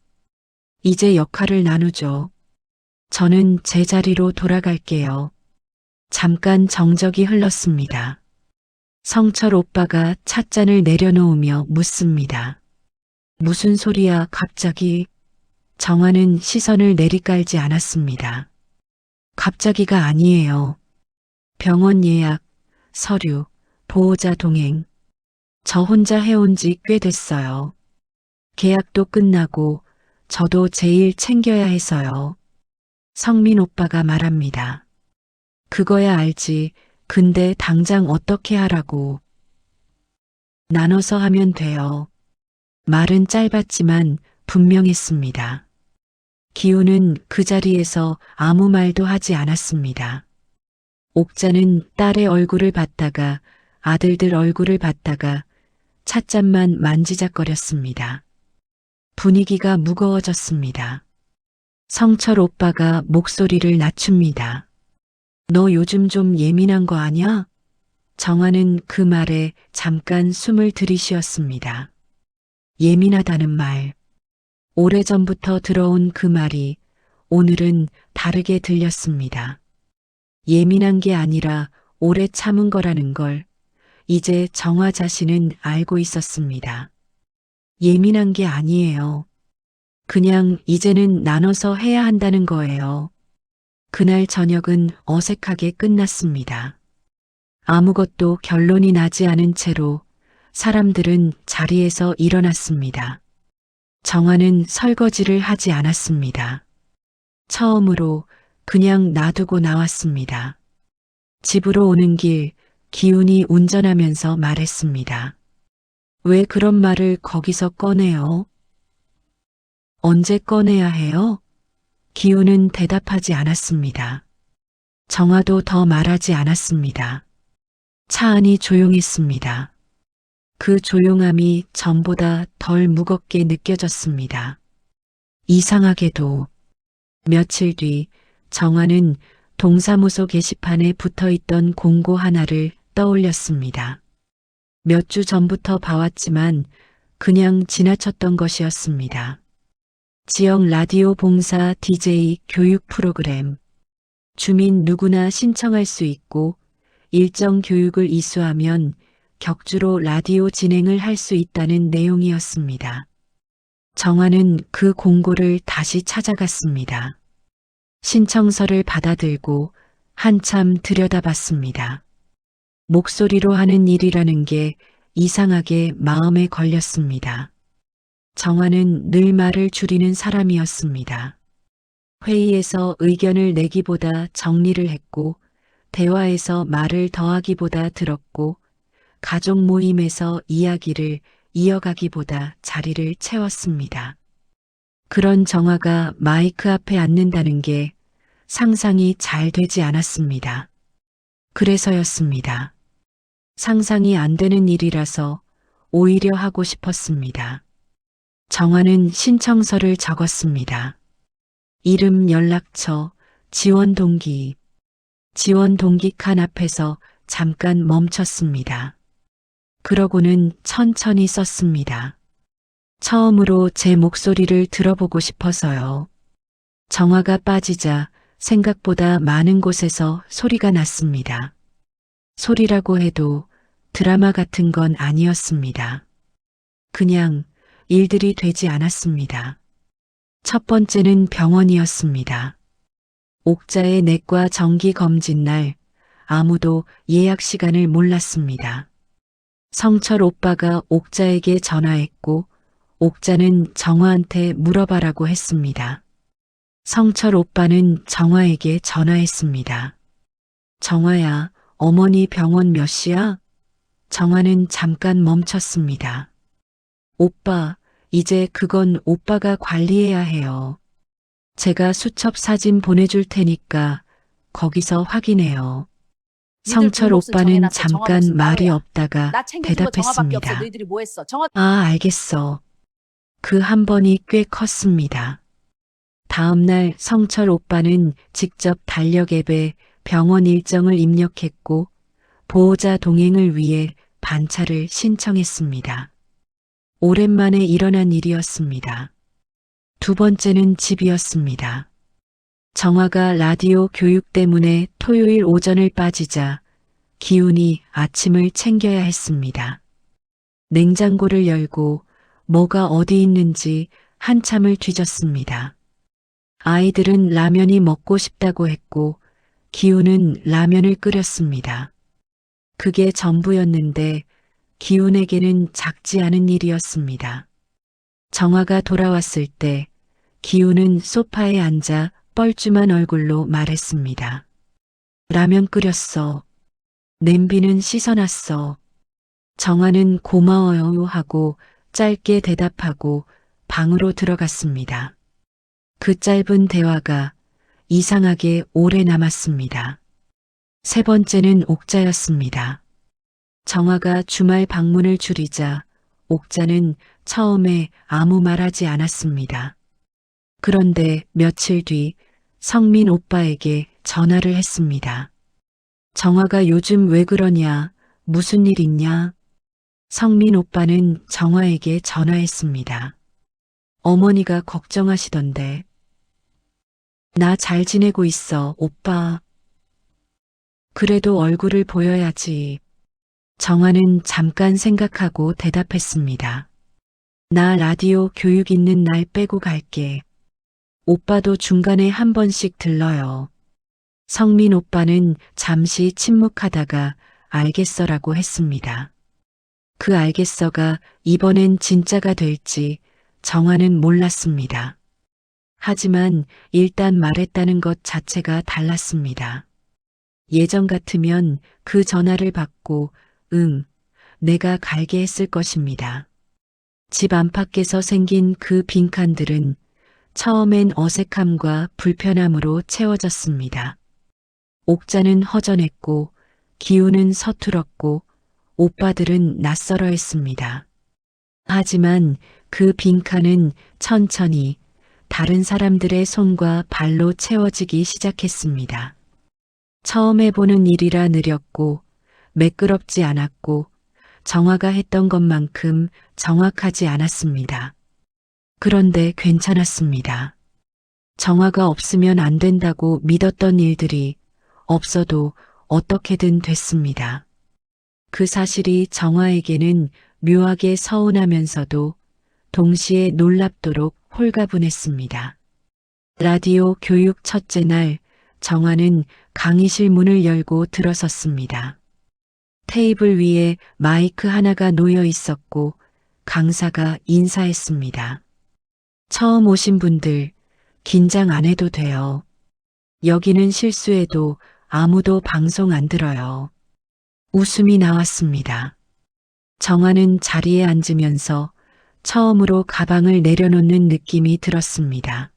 이제 역할을 나누죠. 저는 제 자리로 돌아갈게요. 잠깐 정적이 흘렀습니다. 성철 오빠가 찻잔을 내려놓으며 묻습니다. 무슨 소리야 갑자기? 정화는 시선을 내리깔지 않았습니다. 갑자기가 아니에요. 병원 예약, 서류, 보호자 동행. 저 혼자 해온 지 꽤 됐어요. 계약도 끝나고 저도 제 일 챙겨야 해서요. 성민 오빠가 말합니다. 그거야 알지. 근데 당장 어떻게 하라고. 나눠서 하면 돼요. 말은 짧았지만 분명했습니다. 기우는 그 자리에서 아무 말도 하지 않았습니다. 옥자는 딸의 얼굴을 봤다가 아들들 얼굴을 봤다가 찻잔만 만지작거렸습니다. 분위기가 무거워졌습니다. 성철 오빠가 목소리를 낮춥니다. 너 요즘 좀 예민한 거 아냐? 정화는 그 말에 잠깐 숨을 들이쉬었습니다. 예민하다는 말. 오래전부터 들어온 그 말이 오늘은 다르게 들렸습니다. 예민한 게 아니라 오래 참은 거라는 걸 이제 정화 자신은 알고 있었습니다. 예민한 게 아니에요. 그냥 이제는 나눠서 해야 한다는 거예요. 그날 저녁은 어색하게 끝났습니다. 아무것도 결론이 나지 않은 채로 사람들은 자리에서 일어났습니다. 정화는 설거지를 하지 않았습니다. 처음으로 그냥 놔두고 나왔습니다. 집으로 오는 길 기훈이 운전하면서 말했습니다. 왜 그런 말을 거기서 꺼내요? 언제 꺼내야 해요? 기훈은 대답하지 않았습니다. 정화도 더 말하지 않았습니다. 차 안이 조용했습니다. 그 조용함이 전보다 덜 무겁게 느껴졌습니다. 이상하게도 며칠 뒤 정화는 동사무소 게시판에 붙어있던 공고 하나를 떠올렸습니다. 몇 주 전부터 봐왔지만 그냥 지나쳤던 것이었습니다. 지역 라디오 봉사 DJ 교육 프로그램. 주민 누구나 신청할 수 있고 일정 교육을 이수하면 격주로 라디오 진행을 할 수 있다는 내용이었습니다. 정화는 그 공고를 다시 찾아갔습니다. 신청서를 받아들고 한참 들여다봤습니다. 목소리로 하는 일이라는 게 이상하게 마음에 걸렸습니다. 정화는 늘 말을 줄이는 사람이었습니다. 회의에서 의견을 내기보다 정리를 했고, 대화에서 말을 더하기보다 들었고, 가족 모임에서 이야기를 이어가기보다 자리를 채웠습니다. 그런 정화가 마이크 앞에 앉는다는 게 상상이 잘 되지 않았습니다. 그래서였습니다. 상상이 안 되는 일이라서 오히려 하고 싶었습니다. 정화는 신청서를 적었습니다. 이름, 연락처, 지원 동기. 지원 동기 칸 앞에서 잠깐 멈췄습니다. 그러고는 천천히 썼습니다. 처음으로 제 목소리를 들어보고 싶어서요. 정화가 빠지자 생각보다 많은 곳에서 소리가 났습니다. 소리라고 해도 드라마 같은 건 아니었습니다. 그냥 일들이 되지 않았습니다. 첫 번째는 병원이었습니다. 옥자의 내과 정기 검진 날 아무도 예약 시간을 몰랐습니다. 성철 오빠가 옥자에게 전화했고 옥자는 정화한테 물어봐라고 했습니다. 성철 오빠는 정화에게 전화했습니다. 정화야, 어머니 병원 몇 시야? 정화는 잠깐 멈췄습니다. 오빠, 이제 그건 오빠가 관리해야 해요. 제가 수첩 사진 보내줄 테니까 거기서 확인해요. 성철 오빠는 잠깐 말이 없다가 나 챙겨준 거 정화밖에 없어. 대답했습니다. 너희들이 뭐 했어? 정화 아, 알겠어. 그 한 번이 꽤 컸습니다. 다음 날 성철 오빠는 직접 달력 앱에 병원 일정을 입력했고 보호자 동행을 위해 반차를 신청했습니다. 오랜만에 일어난 일이었습니다. 두 번째는 집이었습니다. 정화가 라디오 교육 때문에 토요일 오전을 빠지자 기훈이 아침을 챙겨야 했습니다. 냉장고를 열고 뭐가 어디 있는지 한참을 뒤졌습니다. 아이들은 라면이 먹고 싶다고 했고 기훈은 라면을 끓였습니다. 그게 전부였는데 기훈에게는 작지 않은 일이었습니다. 정화가 돌아왔을 때 기훈은 소파에 앉아 뻘쭘한 얼굴로 말했습니다. 라면 끓였어. 냄비는 씻어놨어. 정화는 고마워요 하고 짧게 대답하고 방으로 들어갔습니다. 그 짧은 대화가 이상하게 오래 남았습니다. 세 번째는 옥자였습니다. 정화가 주말 방문을 줄이자 옥자는 처음에 아무 말하지 않았습니다. 그런데 며칠 뒤 성민 오빠에게 전화를 했습니다. 정화가 요즘 왜 그러냐? 무슨 일 있냐? 성민 오빠는 정화에게 전화했습니다. 어머니가 걱정하시던데. 나 잘 지내고 있어, 오빠. 그래도 얼굴을 보여야지. 정화는 잠깐 생각하고 대답했습니다. 나 라디오 교육 있는 날 빼고 갈게. 오빠도 중간에 한 번씩 들러요. 성민 오빠는 잠시 침묵하다가 알겠어라고 했습니다. 그 알겠어가 이번엔 진짜가 될지 정화는 몰랐습니다. 하지만 일단 말했다는 것 자체가 달랐습니다. 예전 같으면 그 전화를 받고 응, 내가 갈게 했을 것입니다. 집 안팎에서 생긴 그 빈칸들은 처음엔 어색함과 불편함으로 채워졌습니다. 옥자는 허전했고 기훈은 서툴었고 오빠들은 낯설어 했습니다. 하지만 그 빈칸은 천천히 다른 사람들의 손과 발로 채워지기 시작했습니다. 처음 해보는 일이라 느렸고 매끄럽지 않았고 정화가 했던 것만큼 정확하지 않았습니다. 그런데 괜찮았습니다. 정화가 없으면 안 된다고 믿었던 일들이 없어도 어떻게든 됐습니다. 그 사실이 정화에게는 묘하게 서운하면서도 동시에 놀랍도록 홀가분했습니다. 라디오 교육 첫째 날 정화는 강의실 문을 열고 들어섰습니다. 테이블 위에 마이크 하나가 놓여 있었고 강사가 인사했습니다. 처음 오신 분들 긴장 안 해도 돼요. 여기는 실수해도 아무도 방송 안 들어요. 웃음이 나왔습니다. 정화는 자리에 앉으면서 처음으로 가방을 내려놓는 느낌이 들었습니다.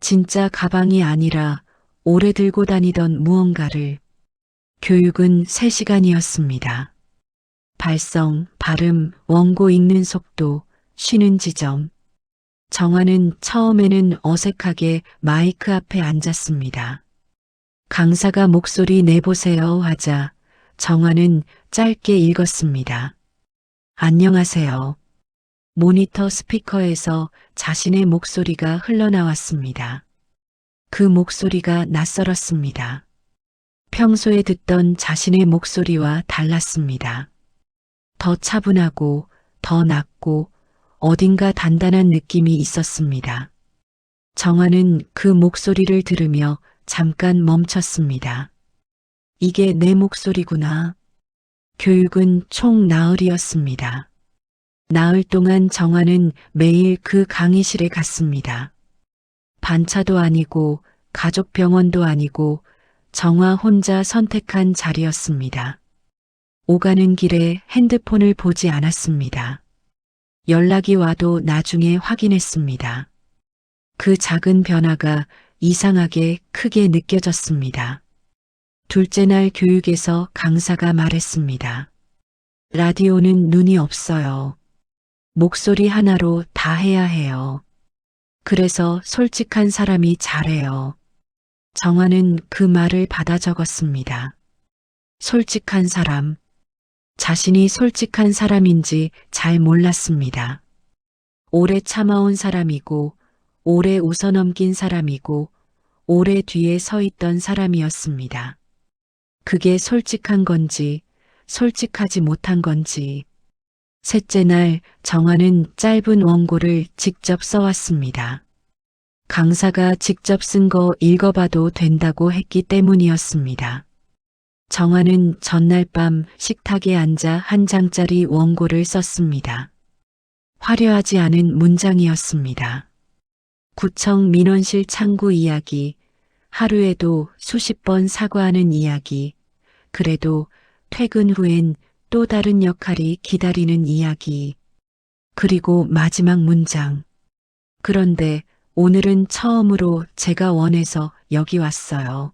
진짜 가방이 아니라 오래 들고 다니던 무언가를. 교육은 3시간이었습니다. 발성, 발음, 원고 읽는 속도, 쉬는 지점. 정화는 처음에는 어색하게 마이크 앞에 앉았습니다. 강사가 목소리 내보세요 하자 정화는 짧게 읽었습니다. 안녕하세요. 모니터 스피커에서 자신의 목소리가 흘러나왔습니다. 그 목소리가 낯설었습니다. 평소에 듣던 자신의 목소리와 달랐습니다. 더 차분하고 더 낮고 어딘가 단단한 느낌이 있었습니다. 정화는 그 목소리를 들으며 잠깐 멈췄습니다. 이게 내 목소리구나. 교육은 총 나흘이었습니다. 나흘 동안 정화는 매일 그 강의실에 갔습니다. 반차도 아니고 가족병원도 아니고 정화 혼자 선택한 자리였습니다. 오가는 길에 핸드폰을 보지 않았습니다. 연락이 와도 나중에 확인했습니다. 그 작은 변화가 이상하게 크게 느껴졌습니다. 둘째 날 교육에서 강사가 말했습니다. 라디오는 눈이 없어요. 목소리 하나로 다 해야 해요. 그래서 솔직한 사람이 잘해요. 정화는 그 말을 받아 적었습니다. 솔직한 사람. 자신이 솔직한 사람인지 잘 몰랐습니다. 오래 참아온 사람이고, 오래 웃어넘긴 사람이고, 오래 뒤에 서 있던 사람이었습니다. 그게 솔직한 건지, 솔직하지 못한 건지. 셋째 날 정화는 짧은 원고를 직접 써왔습니다. 강사가 직접 쓴 거 읽어봐도 된다고 했기 때문이었습니다. 정화는 전날 밤 식탁에 앉아 한 장짜리 원고를 썼습니다. 화려하지 않은 문장이었습니다. 구청 민원실 창구 이야기, 하루에도 수십 번 사과하는 이야기, 그래도 퇴근 후엔 또 다른 역할이 기다리는 이야기, 그리고 마지막 문장. 그런데 오늘은 처음으로 제가 원해서 여기 왔어요.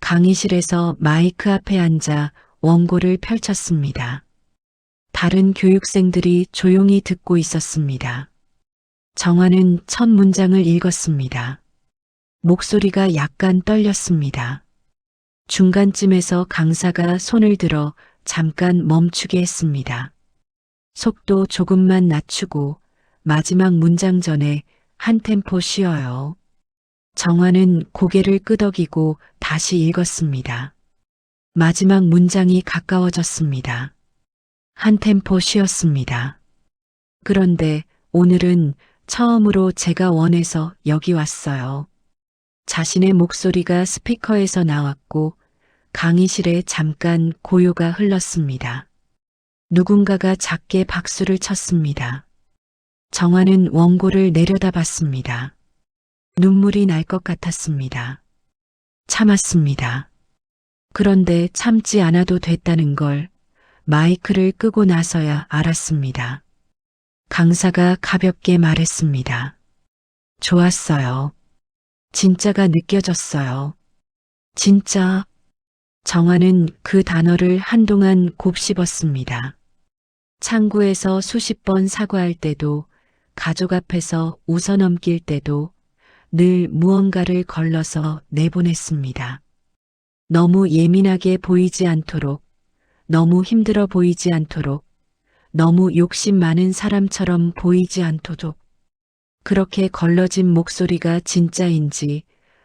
강의실에서 마이크 앞에 앉아 원고를 펼쳤습니다. 다른 교육생들이 조용히 듣고 있었습니다. 정화는 첫 문장을 읽었습니다. 목소리가 약간 떨렸습니다. 중간쯤에서 강사가 손을 들어 잠깐 멈추게 했습니다. 속도 조금만 낮추고 마지막 문장 전에 한 템포 쉬어요. 정화는 고개를 끄덕이고 다시 읽었습니다. 마지막 문장이 가까워졌습니다. 한 템포 쉬었습니다. 그런데 오늘은 처음으로 제가 원해서 여기 왔어요. 자신의 목소리가 스피커에서 나왔고 강의실에 잠깐 고요가 흘렀습니다. 누군가가 작게 박수를 쳤습니다. 정화는 원고를 내려다봤습니다. 눈물이 날 것 같았습니다. 참았습니다. 그런데 참지 않아도 됐다는 걸 마이크를 끄고 나서야 알았습니다. 강사가 가볍게 말했습니다. 좋았어요. 진짜가 느껴졌어요. 진짜. 정화는 그 단어를 한동안 곱씹었습니다. 창구에서 수십 번 사과할 때도, 가족 앞에서 웃어넘길 때도 늘 무언가를 걸러서 내보냈습니다. 너무 예민하게 보이지 않도록, 너무 힘들어 보이지 않도록, 너무 욕심 많은 사람처럼 보이지 않도록. 그렇게 걸러진 목소리가 진짜인지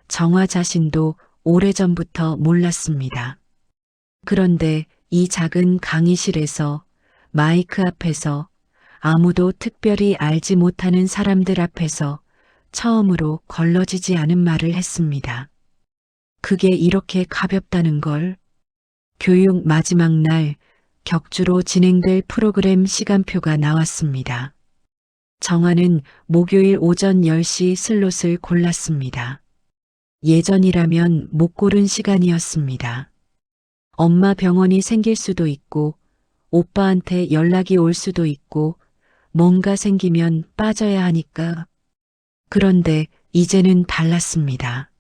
정화 자신도 오래전부터 몰랐습니다. 그런데 이 작은 강의실에서, 마이크 앞에서, 아무도 특별히 알지 못하는 사람들 앞에서 처음으로 걸러지지 않은 말을 했습니다. 그게 이렇게 가볍다는 걸. 교육 마지막 날 격주로 진행될 프로그램 시간표가 나왔습니다. 정화는 목요일 오전 10시 슬롯을 골랐습니다. 예전이라면 못 고른 시간이었습니다. 엄마 병원이 생길 수도 있고, 오빠한테 연락이 올 수도 있고, 뭔가 생기면 빠져야 하니까. 그런데 이제는 달랐습니다.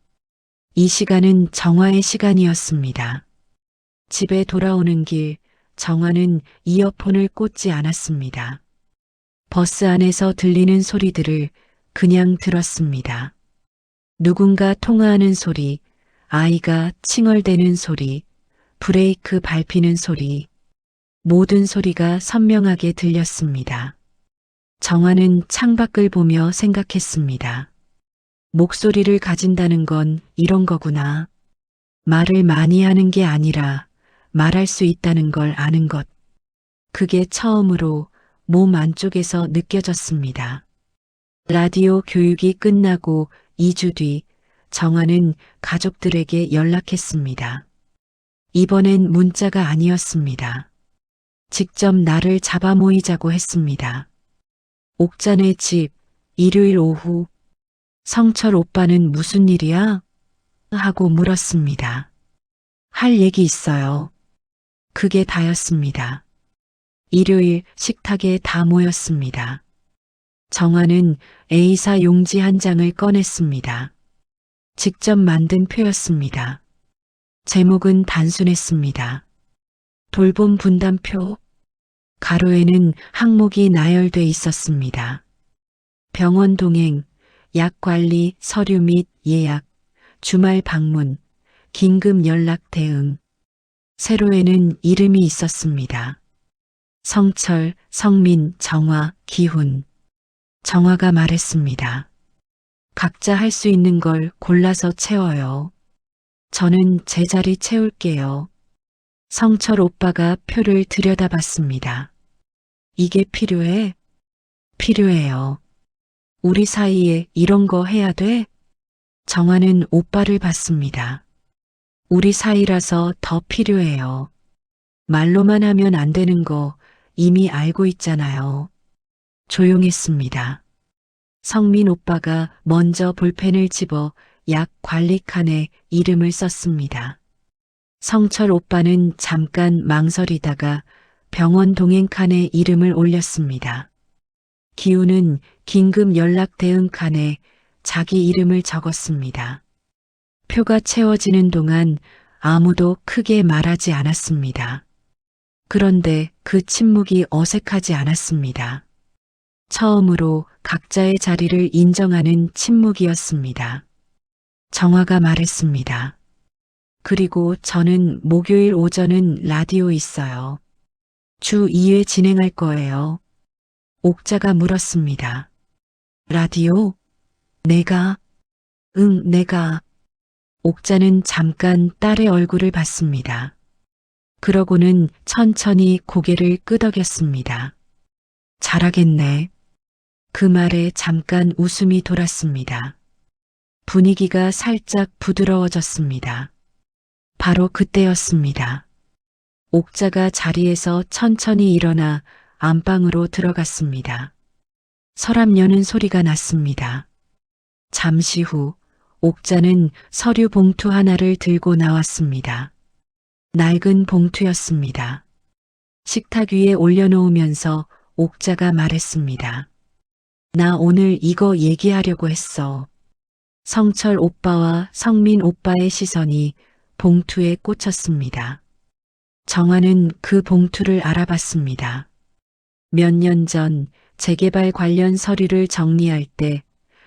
이 시간은 정화의 시간이었습니다. 집에 돌아오는 길, 정화는 이어폰을 꽂지 않았습니다. 버스 안에서 들리는 소리들을 그냥 들었습니다. 누군가 통화하는 소리, 아이가 칭얼대는 소리, 브레이크 밟히는 소리, 모든 소리가 선명하게 들렸습니다. 정화는 창밖을 보며 생각했습니다. 목소리를 가진다는 건 이런 거구나. 말을 많이 하는 게 아니라 말할 수 있다는 걸 아는 것. 그게 처음으로 몸 안쪽에서 느껴졌습니다. 라디오 교육이 끝나고 2주 뒤 정화는 가족들에게 연락했습니다. 이번엔 문자가 아니었습니다. 직접 나를 잡아 모이자고 했습니다. 옥자네 집, 일요일 오후. 성철 오빠는 무슨 일이야? 하고 물었습니다. 할 얘기 있어요. 그게 다였습니다. 일요일 식탁에 다 모였습니다. 정화는 A사 용지 한 장을 꺼냈습니다. 직접 만든 표였습니다. 제목은 단순했습니다. 돌봄 분담표. 가로에는 항목이 나열돼 있었습니다. 병원 동행, 약 관리, 서류 및 예약, 주말 방문, 긴급 연락 대응. 세로에는 이름이 있었습니다. 성철, 성민, 정화, 기훈. 정화가 말했습니다. 각자 할 수 있는 걸 골라서 채워요. 저는 제 자리 채울게요. 성철 오빠가 표를 들여다봤습니다. 이게 필요해? 필요해요. 우리 사이에 이런 거 해야 돼? 정화는 오빠를 봤습니다. 우리 사이라서 더 필요해요. 말로만 하면 안 되는 거 이미 알고 있잖아요. 조용했습니다. 성민 오빠가 먼저 볼펜을 집어 약 관리 칸에 이름을 썼습니다. 성철 오빠는 잠깐 망설이다가 병원 동행 칸에 이름을 올렸습니다. 기훈은 긴급 연락 대응 칸에 자기 이름을 적었습니다. 표가 채워지는 동안 아무도 크게 말하지 않았습니다. 그런데 그 침묵이 어색하지 않았습니다. 처음으로 각자의 자리를 인정하는 침묵이었습니다. 정화가 말했습니다. 그리고 저는 목요일 오전은 라디오 있어요. 주 2회 진행할 거예요. 옥자가 물었습니다. 라디오? 내가? 응, 내가. 옥자는 잠깐 딸의 얼굴을 봤습니다. 그러고는 천천히 고개를 끄덕였습니다. 잘하겠네. 그 말에 잠깐 웃음이 돌았습니다. 분위기가 살짝 부드러워졌습니다. 바로 그때였습니다. 옥자가 자리에서 천천히 일어나 안방으로 들어갔습니다. 서랍 여는 소리가 났습니다. 잠시 후 옥자는 서류 봉투 하나를 들고 나왔습니다. 낡은 봉투였습니다. 식탁 위에 올려놓으면서 옥자가 말했습니다. 나 오늘 이거 얘기하려고 했어. 성철 오빠와 성민 오빠의 시선이 봉투에 꽂혔습니다. 정화는 그 봉투를 알아봤습니다. 몇 년 전 재개발 관련 서류를 정리할 때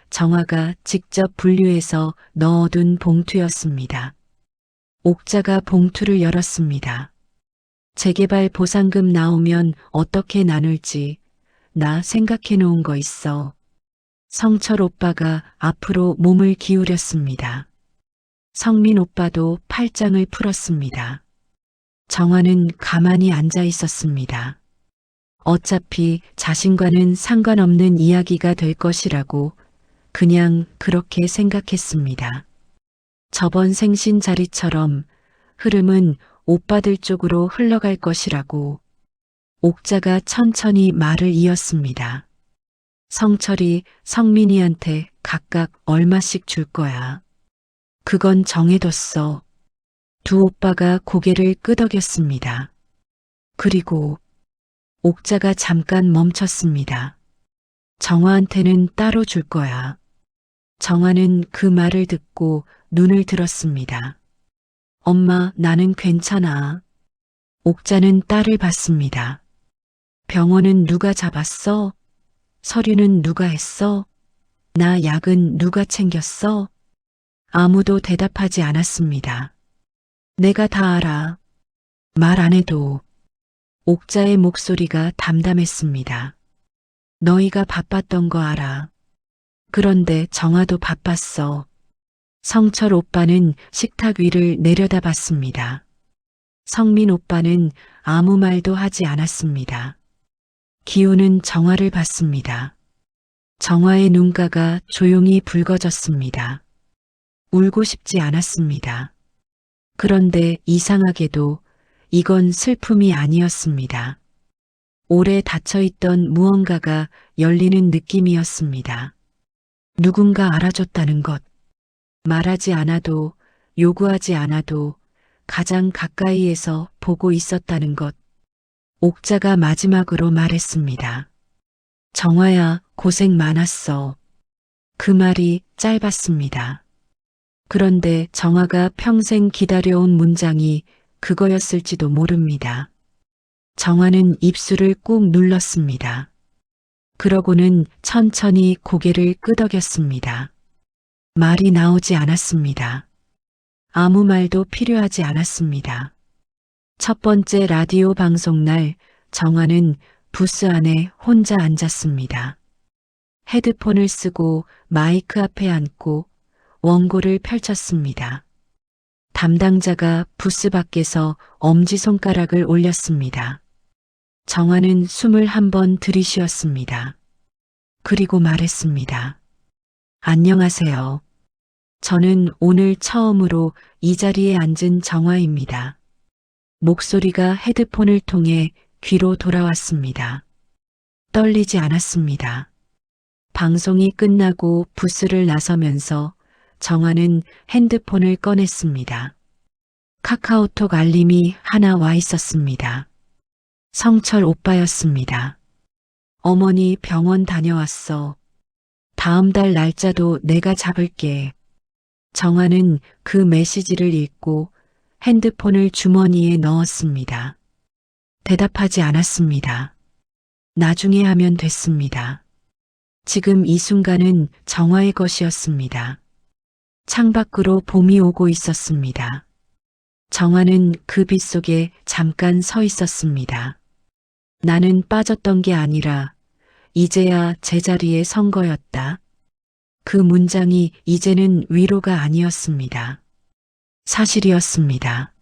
정화가 직접 분류해서 넣어둔 봉투였습니다. 옥자가 봉투를 열었습니다. 재개발 보상금 나오면 어떻게 나눌지 나 생각해 놓은 거 있어. 성철 오빠가 앞으로 몸을 기울였습니다. 성민 오빠도 팔짱을 풀었습니다. 정화는 가만히 앉아 있었습니다. 어차피 자신과는 상관없는 이야기가 될 것이라고 그냥 그렇게 생각했습니다. 저번 생신 자리처럼 흐름은 오빠들 쪽으로 흘러갈 것이라고. 옥자가 천천히 말을 이었습니다. 성철이 성민이한테 각각 얼마씩 줄 거야. 그건 정해뒀어. 두 오빠가 고개를 끄덕였습니다. 그리고 옥자가 잠깐 멈췄습니다. 정화한테는 따로 줄 거야. 정화는 그 말을 듣고 눈을 들었습니다. 엄마, 나는 괜찮아. 옥자는 딸을 봤습니다. 병원은 누가 잡았어? 서류는 누가 했어? 나 약은 누가 챙겼어? 아무도 대답하지 않았습니다. 내가 다 알아. 말 안 해도. 옥자의 목소리가 담담했습니다. 너희가 바빴던 거 알아. 그런데 정화도 바빴어. 성철 오빠는 식탁 위를 내려다봤습니다. 성민 오빠는 아무 말도 하지 않았습니다. 기우는 정화를 봤습니다. 정화의 눈가가 조용히 붉어졌습니다. 울고 싶지 않았습니다. 그런데 이상하게도 이건 슬픔이 아니었습니다. 오래 닫혀있던 무언가가 열리는 느낌이었습니다. 누군가 알아줬다는 것. 말하지 않아도, 요구하지 않아도 가장 가까이에서 보고 있었다는 것. 옥자가 마지막으로 말했습니다. 정화야, 고생 많았어. 그 말이 짧았습니다. 그런데 정화가 평생 기다려온 문장이 그거였을지도 모릅니다. 정화는 입술을 꾹 눌렀습니다. 그러고는 천천히 고개를 끄덕였습니다. 말이 나오지 않았습니다. 아무 말도 필요하지 않았습니다. 첫 번째 라디오 방송 날 정화는 부스 안에 혼자 앉았습니다. 헤드폰을 쓰고 마이크 앞에 앉고 원고를 펼쳤습니다. 담당자가 부스 밖에서 엄지손가락을 올렸습니다. 정화는 숨을 한 번 들이쉬었습니다. 그리고 말했습니다. 안녕하세요. 저는 오늘 처음으로 이 자리에 앉은 정화입니다. 목소리가 헤드폰을 통해 귀로 돌아왔습니다. 떨리지 않았습니다. 방송이 끝나고 부스를 나서면서 정화는 핸드폰을 꺼냈습니다. 카카오톡 알림이 하나 와 있었습니다. 성철 오빠였습니다. 어머니 병원 다녀왔어. 다음 달 날짜도 내가 잡을게. 정화는 그 메시지를 읽고 핸드폰을 주머니에 넣었습니다. 대답하지 않았습니다. 나중에 하면 됐습니다. 지금 이 순간은 정화의 것이었습니다. 창밖으로 봄이 오고 있었습니다. 정화는 그 빛 속에 잠깐 서 있었습니다. 나는 빠졌던 게 아니라 이제야 제자리에 선 거였다. 그 문장이 이제는 위로가 아니었습니다. 사실이었습니다.